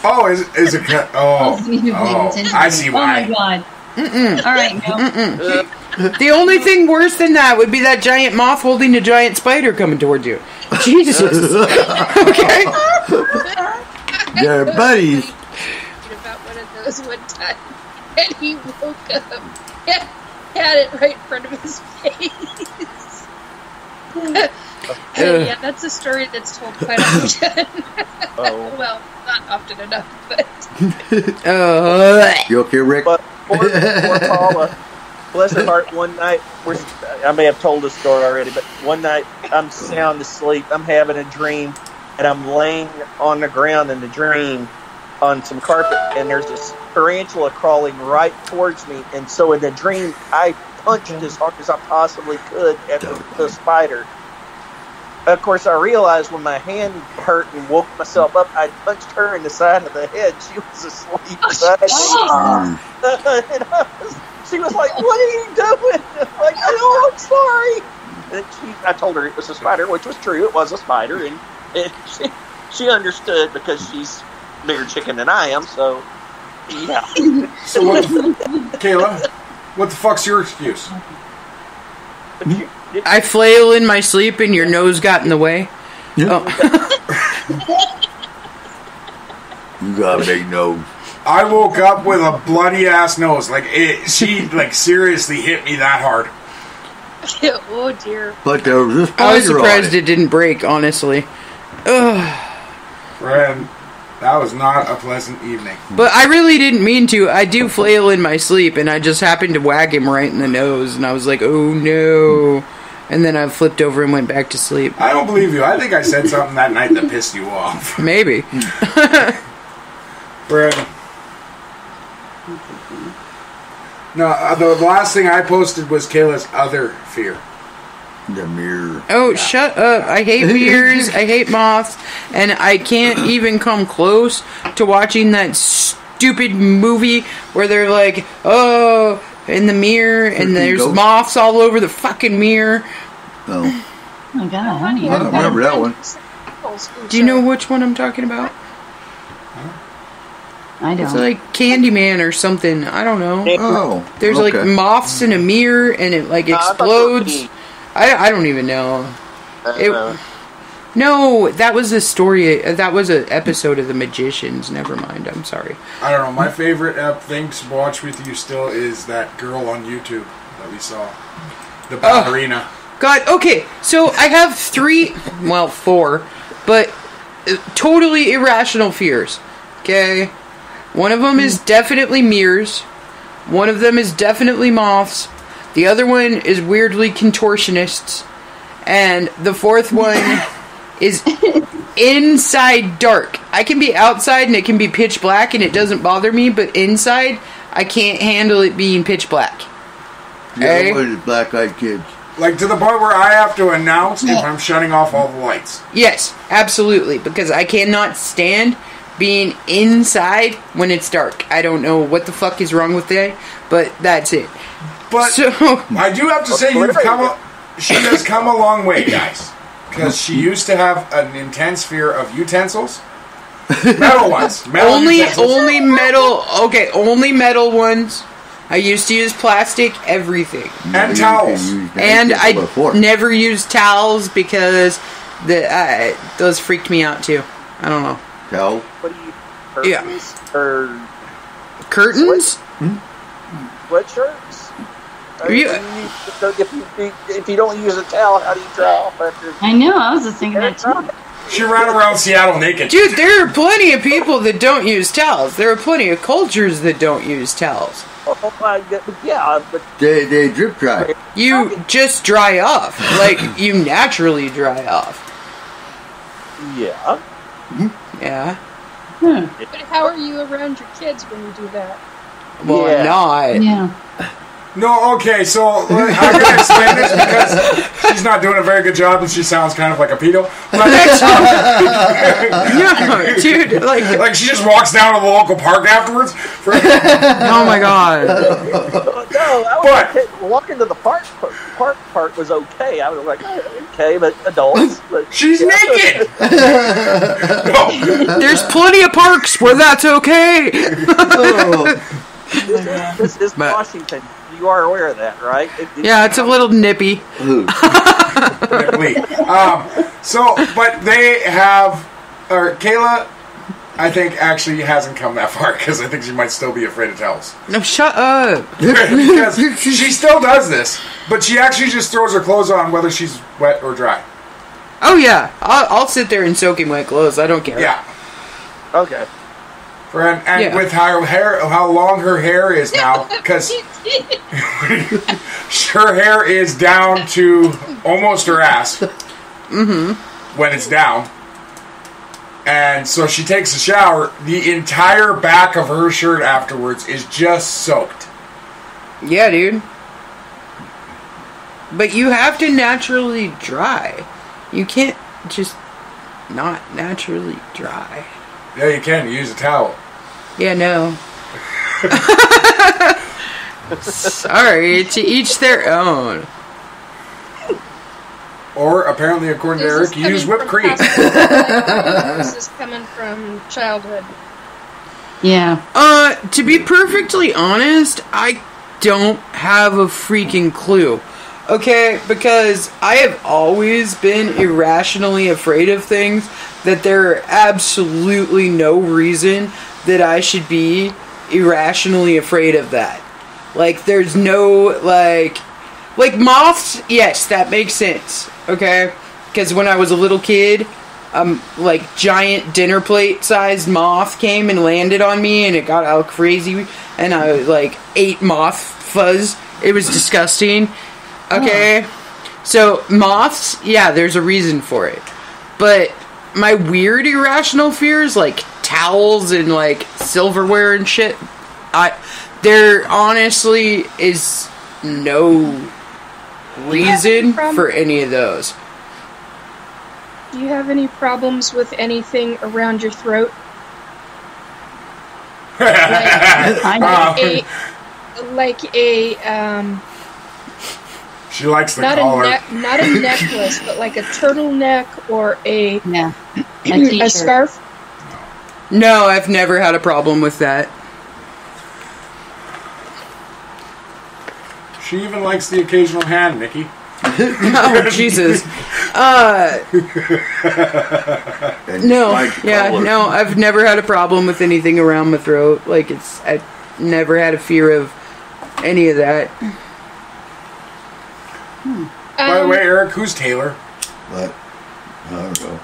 Oh, is it? Oh, I see why. Oh my god. All right, no. The only thing worse than that would be that giant moth holding a giant spider coming towards you. Jesus. Okay. They're buddies. About one of those one time, and he woke up and had it right in front of his face. Yeah, that's a story that's told quite often. Well, not often enough, but. You okay, Rick? But poor Paula, bless her heart, one night, I may have told this story already, but one night I'm sound asleep, I'm having a dream, and I'm laying on the ground in the dream on some carpet, and there's this tarantula crawling right towards me, and so in the dream, I punched as hard as I possibly could at the spider. Of course, I realized when my hand hurt and woke myself up, I punched her in the side of the head. She was asleep beside me. She was like, "What are you doing?" I'm like, "Oh, I'm sorry." And I told her it was a spider, which was true. It was a spider, and she understood because she's bigger chicken than I am. So, yeah. So, Kayla, what the fuck's your excuse? I flail in my sleep and your nose got in the way. Yeah. Oh. You got a big nose. I woke up with a bloody ass nose. Like she seriously hit me that hard. Oh dear. But there was a spider I was surprised on it didn't break, honestly. Ugh. Friend, that was not a pleasant evening. But I really didn't mean to. I do flail in my sleep, and I just happened to whack him right in the nose, and I was like, oh no. And then I flipped over and went back to sleep. I don't believe you. I think I said something that night that pissed you off. Maybe. Friend. No, the last thing I posted was Kayla's other fear. The mirror. Oh, shut up. I hate mirrors, I hate moths, and I can't even come close to watching that stupid movie where they're like, oh, in the mirror, and there's ghosts? moths all over the fucking mirror. Oh. Oh my god. I don't remember that one. Do you know which one I'm talking about? I don't. It's like Candyman or something. I don't know. Oh. There's okay. like moths in a mirror, and it like explodes. I don't even know. No, that was a story. That was an episode of The Magicians. Never mind. I'm sorry. I don't know. My favorite thing to watch with you still is that girl on YouTube that we saw. The ballerina. God, okay. So I have 4, but totally irrational fears. Okay? One of them is definitely mirrors. One of them is definitely moths. The other one is weirdly contortionists. And the fourth one is inside dark. I can be outside and it can be pitch black and it doesn't bother me, but inside, I can't handle it being pitch black. Yeah, what is Black-Eyed Kids? Like to the point where I have to announce if I'm shutting off all the lights. Yes, absolutely. Because I cannot stand being inside when it's dark. I don't know what the fuck is wrong with that, but that's it. But so, I do have to say she has come a long way, guys. Because she used to have an intense fear of utensils. Metal ones. Only metal. Okay, only metal ones. I used to use plastic, everything. And towels. And I never used towels because those freaked me out too. I don't know. Towel? curtains or curtains? Sweatshirts. If you don't use a towel, how do you dry off after? I know. I was just thinking that too. She ran around Seattle naked. Dude, there are plenty of people that don't use towels. There are plenty of cultures that don't use towels. Oh my God! Yeah, but They drip dry. You just dry off. Like, you naturally dry off. yeah. Yeah. But how are you around your kids when you do that? Well, Yeah. I'm not. Yeah. No, okay, so I'm going to explain this because she's not doing a very good job and she sounds kind of like a pedo. But No, dude, like she just walks down to the local park afterwards. Oh my god. Walking to the park part was okay. I was like, okay, but adults. But, she's naked! No. There's plenty of parks where that's okay. This is Washington. You are aware of that, right? Yeah, it's a little nippy. But they have, or Kayla, I think actually hasn't come that far because I think she might still be afraid of towels. No, shut up. Because she still does this, but she actually just throws her clothes on whether she's wet or dry. Oh yeah, I'll sit there and soak in wet clothes. I don't care. Yeah. Okay. And with how long her hair is now, because her hair is down to almost her ass when it's down. And so she takes a shower. The entire back of her shirt afterwards is just soaked. Yeah, dude. But you have to naturally dry. You can't just not naturally dry. Yeah, you can. You use a towel. Yeah, no. Sorry, to each their own. Or, apparently, according to Eric, you use whipped cream. This is coming from childhood. Yeah. To be perfectly honest, I don't have a freaking clue. Okay, because I have always been irrationally afraid of things that there are absolutely no reason that I should be irrationally afraid of that. Like, there's no, like moths, yes, that makes sense, okay? Because when I was a little kid, like, giant dinner plate-sized moth came and landed on me, and it got all crazy, and I, like, ate moth fuzz. It was disgusting, okay? So, moths, yeah, there's a reason for it. But my weird irrational fears, like towels and like silverware and shit, there honestly is no reason for any of those. Do you have any problems with anything around your throat? She likes the not collar. Not a necklace, but like a turtleneck or a scarf. No, I've never had a problem with that. She even likes the occasional hand, Nikki. Oh, Jesus. No, I've never had a problem with anything around my throat. Like, I've never had a fear of any of that. By the way, Eric, who's Taylor? What? I don't know.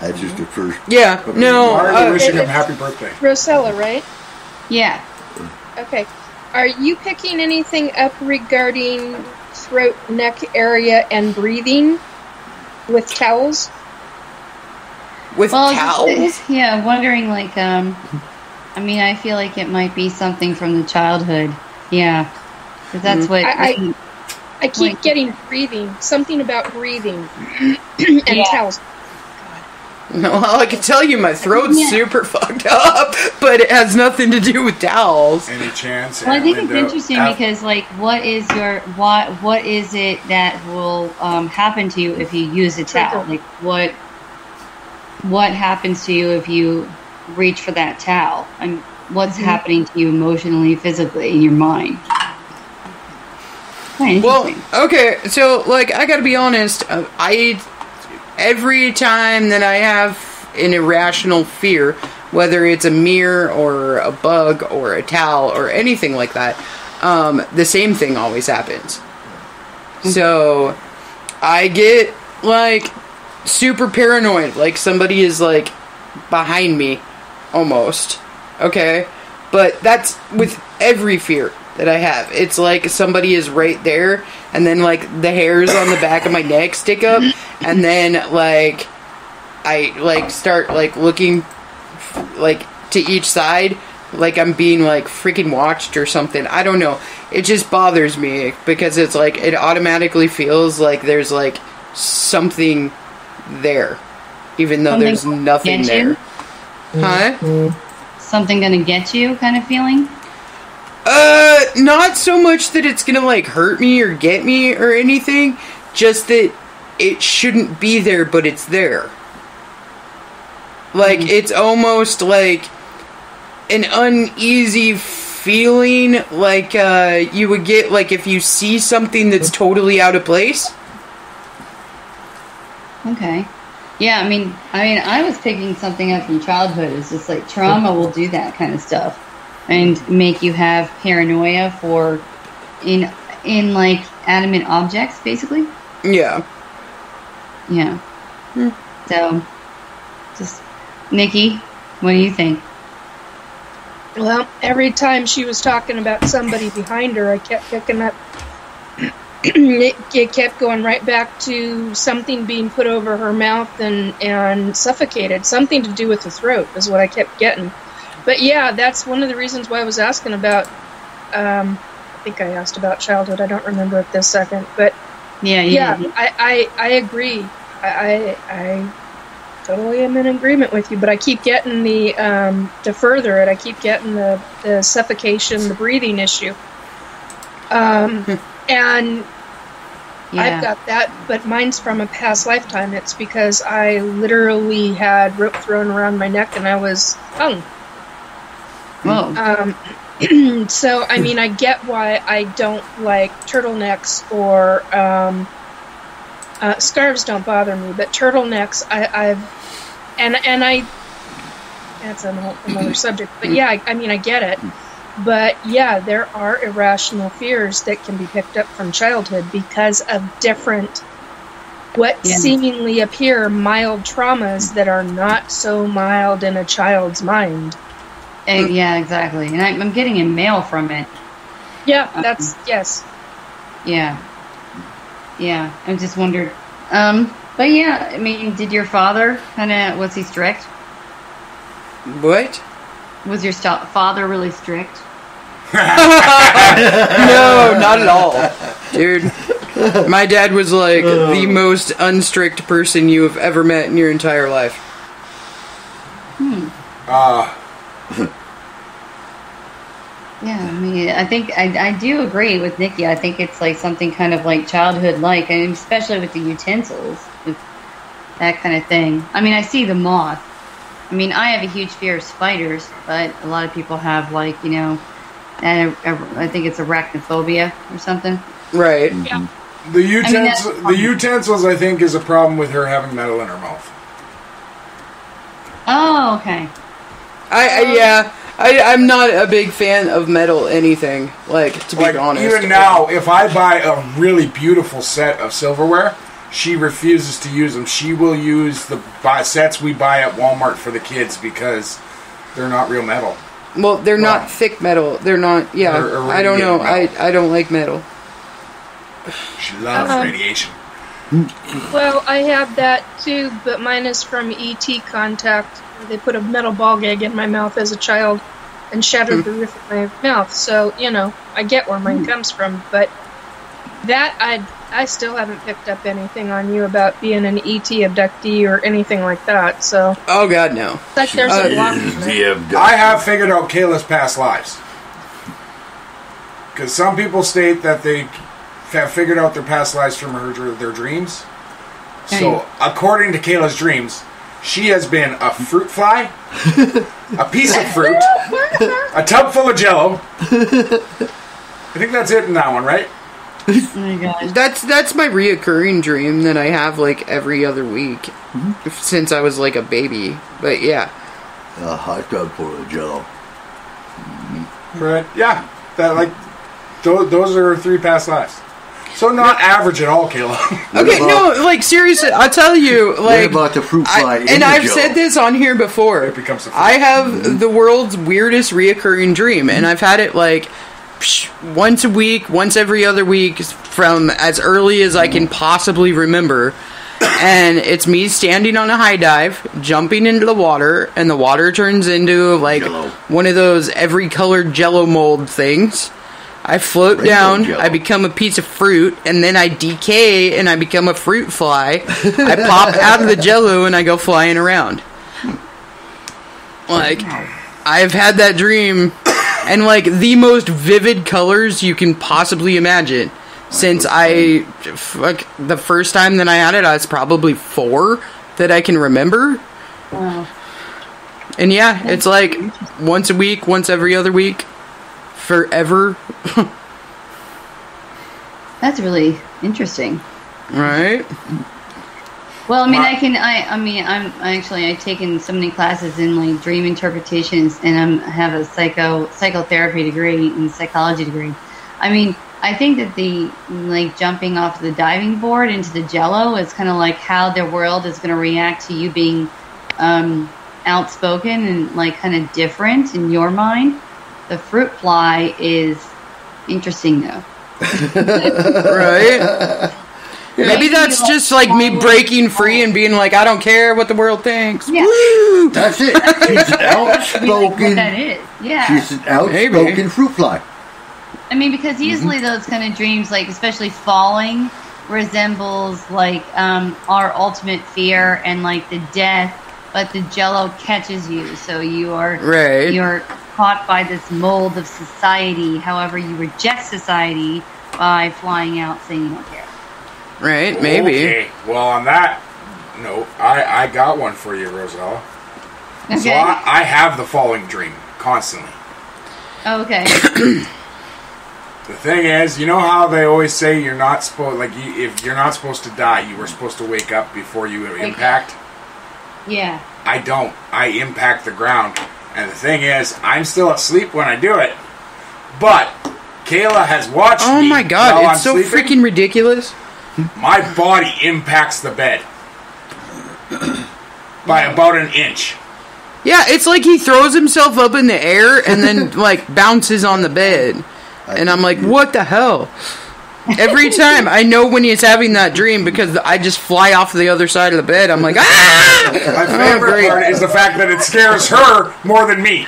That's just the first. Yeah, no. Why are you wishing him happy birthday? Rosella, right? Yeah. Okay. Are you picking anything up regarding throat, neck area, and breathing with towels? With towels? Yeah, wondering, like, I mean, I feel like it might be something from the childhood. Yeah. Because that's what... I keep getting breathing. Something about breathing. And towels. Well, I can tell you my throat's super fucked up, but it has nothing to do with towels. Any chance? Well, I think it's interesting because, like, what is it that will happen to you if you use a towel? Like, what happens to you if you reach for that towel? And what's happening to you emotionally, physically, in your mind? Well, okay, so, like, I gotta be honest, every time that I have an irrational fear, whether it's a mirror or a bug or a towel or anything like that, the same thing always happens. So I get like super paranoid, like somebody is like behind me almost. Okay? But that's with every fear that I have. It's like somebody is right there, and then like the hairs on the back of my neck stick up, and then like I like start like looking like to each side, like I'm being like freaking watched or something. I don't know. It just bothers me because it's like it automatically feels like there's like something there, even though Something there's nothing get there. you? Huh? Something gonna get you kind of feeling? Not so much that it's gonna like hurt me or get me or anything, just that it shouldn't be there, but it's there. Like, it's almost like an uneasy feeling, like, you would get, like, if you see something that's totally out of place. Okay. Yeah, I mean, I was picking something up from childhood. It's just like trauma will do that kind of stuff and make you have paranoia for in like animate objects, basically. Yeah. Yeah. So, just Nikki, what do you think? Well, every time she was talking about somebody behind her, I kept picking up. It kept going right back to something being put over her mouth and suffocated. Something to do with the throat is what I kept getting. But yeah, that's one of the reasons why I was asking about, I think I asked about childhood. I don't remember at this second. But yeah, I agree. I totally am in agreement with you. But I keep getting the, to further it, I keep getting the suffocation, the breathing issue. And I've got that, but mine's from a past lifetime. It's because I literally had rope thrown around my neck and I was hung. Whoa. So, I mean, I get why I don't like turtlenecks or scarves don't bother me, but turtlenecks, that's another subject. But yeah, I mean, I get it. But yeah, there are irrational fears that can be picked up from childhood because of different, what seemingly appear mild traumas that are not so mild in a child's mind. Yeah, exactly. And I'm getting a mail from it. Yeah, yes. Yeah. Yeah, I just wondered. But yeah, I mean, did your father was he strict? What? Was your father really strict? No, not at all. Dude, my dad was like the most unstrict person you have ever met in your entire life. Yeah, I mean, I think I do agree with Nikki. I think it's like something kind of like childhood-like, and especially with the utensils, with that kind of thing. I mean, I see the moth. I mean, I have a huge fear of spiders, but a lot of people have, like, you know, and I think it's arachnophobia or something. Right. Yeah. The utensils, I think, is a problem with her having metal in her mouth. Oh, okay. I'm not a big fan of metal anything, like, to be honest. Even now, if I buy a really beautiful set of silverware, she refuses to use them. She will use the sets we buy at Walmart for the kids because they're not real metal. Well, they're not thick metal. They're not, I don't know. I don't like metal. She loves radiation. Well, I have that too, but mine is from E.T. Contact. They put a metal ball gag in my mouth as a child and shattered the roof of my mouth. So, you know, I get where mine comes from. But that, I still haven't picked up anything on you about being an E.T. abductee or anything like that. So, oh, God, no. Like there's a block. I have figured out Kayla's past lives. Because some people state that they have figured out their past lives from their dreams. So, according to Kayla's dreams, she has been a fruit fly, a piece of fruit, a tub full of Jell-O. I think that's it in that one, right? Oh my gosh. That's my reoccurring dream that I have like every other week since I was like a baby. But yeah. a hot tub full of Jello. Right? Yeah. Those are 3 past lives. So not average at all, Kayla. Okay, no, like seriously, I'll tell you, like, what about the fruit fly? and I've said this on here before. It becomes a fruit. I have the world's weirdest reoccurring dream, and I've had it like once a week, once every other week, from as early as I can possibly remember. And it's me standing on a high dive, jumping into the water, and the water turns into like Jello. one of those every colored Jello mold things. I float Rainbow down, Jello. I become a piece of fruit, and then I decay and I become a fruit fly. I pop out of the Jello and I go flying around. Like, I've had that dream, and like the most vivid colors you can possibly imagine. Since the first time that I had it, I was probably 4 that I can remember. Wow. And yeah, it's like once a week, once every other week, forever. That's really interesting. Right? Well, I mean, I've taken so many classes in like dream interpretations, and I have a psychotherapy degree and psychology degree. I mean, I think that the like jumping off the diving board into the Jello is kind of like how the world is going to react to you being outspoken and like kind of different in your mind. The fruit fly is interesting though. Right? Maybe that's just like me breaking free and being like, I don't care what the world thinks. Yeah. Woo! That's it. She's an outspoken. That is, yeah. She's an outspoken fruit fly. I mean, because usually those kind of dreams, like especially falling, resembles like our ultimate fear and like the death, but the Jello catches you, so you're caught by this mold of society. However, you reject society by flying out saying you don't care. Right, maybe. Okay. Well, on that note, I got one for you, Rosella. Okay. So I have the following dream constantly. Oh, okay. The thing is, you know how they always say you're not supposed, if you're not supposed to die, you were supposed to wake up before you impact? Yeah. I don't. I impact the ground. And the thing is, I'm still asleep when I do it. But Kayla has watched me. Oh my god, while it's so I'm sleeping. freaking ridiculous. My body impacts the bed by about an inch. Yeah, it's like he throws himself up in the air and then like bounces on the bed. And I'm like, what the hell? Every time I know when he's having that dream because I just fly off the other side of the bed. I'm like, ah! My favorite part is the fact that it scares her more than me.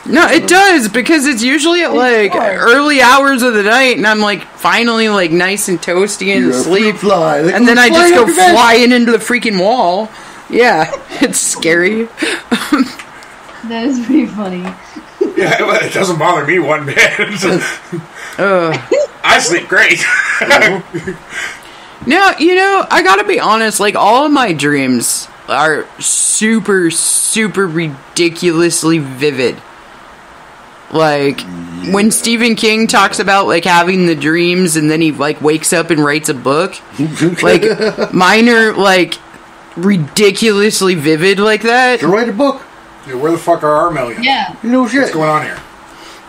No, it does, because it's usually at like early hours of the night, and I'm like finally like nice and toasty and asleep, and then I just go flying into the freaking wall. Yeah, it's scary. That is pretty funny. Yeah, well, it doesn't bother me one bit. I sleep great. Now, you know, I gotta be honest, like, all of my dreams are super, super ridiculously vivid. Like, when Stephen King talks about, like, having the dreams and then he, like, wakes up and writes a book, like, mine are, like, ridiculously vivid like that. To write a book. Yeah, where the fuck are our millions? Yeah. You know shit. What's going on here?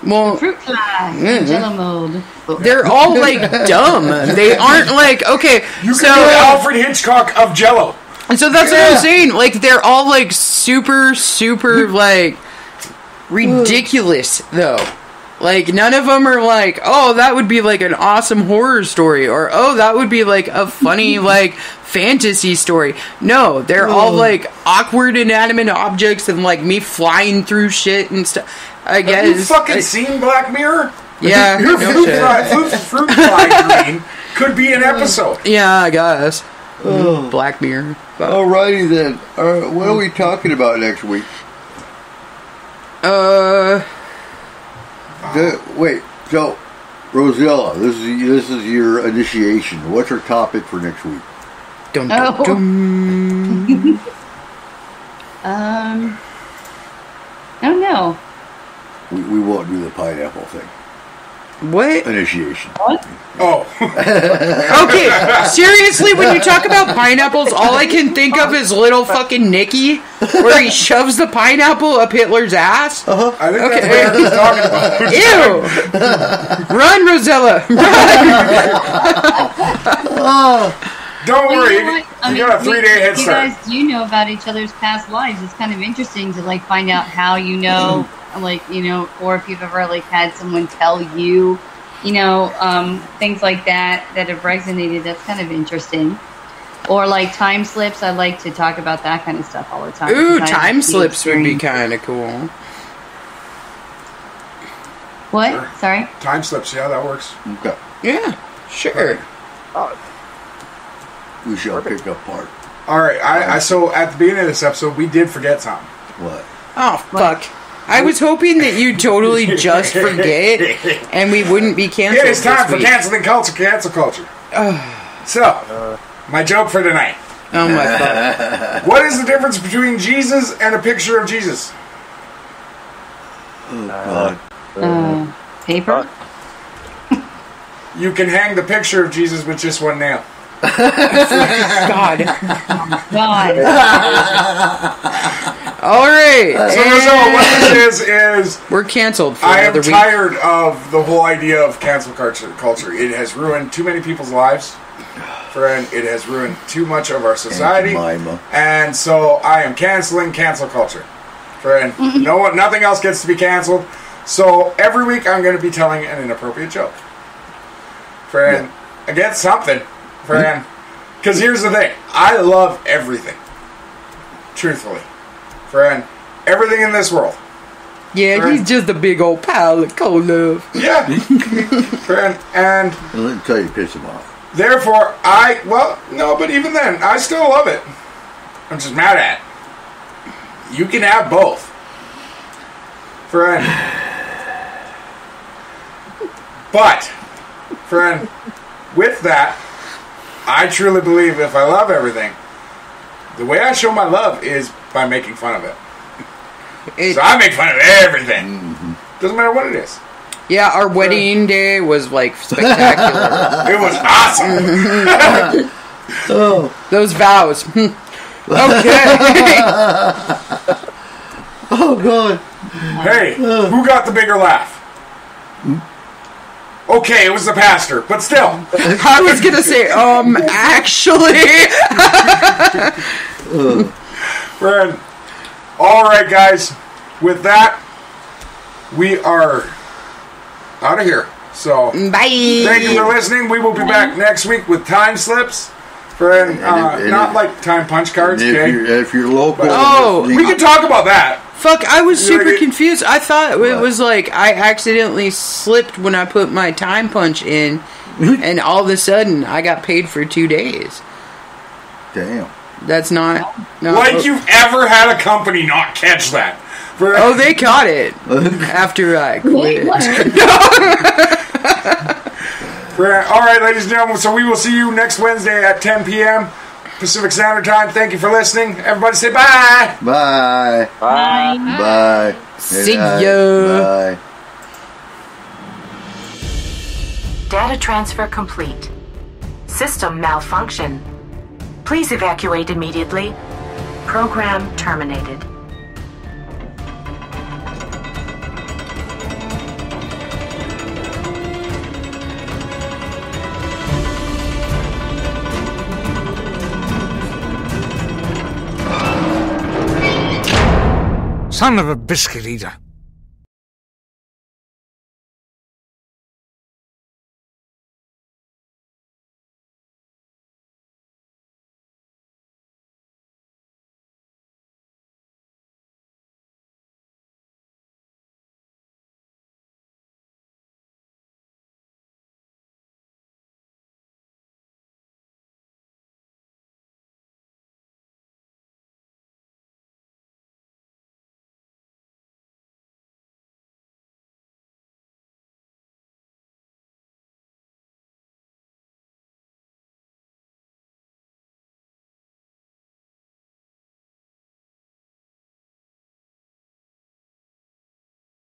Well, Fruit fly in Jello mode. they're all, like, dumb. They aren't, like, okay, You so... can do Alfred Hitchcock of Jello. And so that's what I'm saying. Like, they're all, like, super, super, like, ridiculous, though. Like, none of them are like, oh, that would be, like, an awesome horror story. Or, oh, that would be, like, a funny, like, fantasy story. No, they're all, like, awkward inanimate objects and, like, me flying through shit and stuff. I guess. Have you fucking seen Black Mirror? Yeah, Your no shit. fruit fly dream could be an episode. Yeah, I guess. Black Mirror. Alrighty then. What are we talking about next week? Wait. So, Rosella, this is your initiation. What's our topic for next week? Dun, dun, dun. I don't know. We won't do the pineapple thing. What? Initiation. What? Oh. Okay, seriously, when you talk about pineapples, all I can think of is little fucking Nicky, where he shoves the pineapple up Hitler's ass. I think that's what he's talking about. Ew! Run, Rosella! Run! Don't worry, You know what? I you mean, got a 3-day head you start. guys do know about each other's past lives. It's kind of interesting to like find out how you know, like, you know, or if you've ever like had someone tell you, you know, things like that that have resonated. That's kind of interesting. Or like time slips. I like to talk about that kind of stuff all the time. Ooh, because I time have the slips would be experience. kind of cool. What? Sure. Sorry? Time slips, yeah, that works. Okay. Yeah, sure. We shall pick apart. All right, I so at the beginning of this episode, we did forget something. What? Oh, fuck. I was hoping that you'd totally just forget and we wouldn't be canceled. It is time this for week. canceling culture, cancel culture. So, my joke for tonight. Oh my fuck. What is the difference between Jesus and a picture of Jesus? Oh, God. Paper? You can hang the picture of Jesus with just one nail. God. God. All right. So what this is we're canceled for I am another week. tired of the whole idea of cancel culture. It has ruined too many people's lives. Friend, it has ruined too much of our society. And so I am canceling cancel culture. Friend, nothing else gets to be canceled. So every week I'm going to be telling an inappropriate joke. Friend, against something. Friend, because here's the thing. I love everything. Truthfully. Friend, everything in this world. Yeah, Friend. he's just a big old pile of cold love. Yeah. Friend, and Let me tell you, piss him off. therefore, but even then, I still love it. I'm just mad at it. You can have both. Friend. But, friend, with that, I truly believe if I love everything, the way I show my love is by making fun of it. So I make fun of everything. Doesn't matter what it is. Yeah, our wedding day was like spectacular. It was awesome. Those vows. Okay. Oh, God. Hey, who got the bigger laugh? Okay, it was the pastor, but still. I was gonna say, actually. Friend. All right, guys. With that, we are out of here. So, Bye. thank you for listening. We will be back next week with time slips. Friend, not like time punch cards, okay? If you're local, we can talk about that. Fuck, I was super confused. I thought it was like I accidentally slipped when I put my time punch in, and all of a sudden I got paid for 2 days. Damn. That's not... No, Like you've ever had a company not catch that. Oh, they caught it after I quit. All right, ladies and gentlemen, so we will see you next Wednesday at 10 p.m. Pacific Standard Time. Thank you for listening. Everybody say bye. Bye. Bye. Bye. See Good night. ya. Bye. Data transfer complete. System malfunction. Please evacuate immediately. Program terminated. Son of a biscuit eater.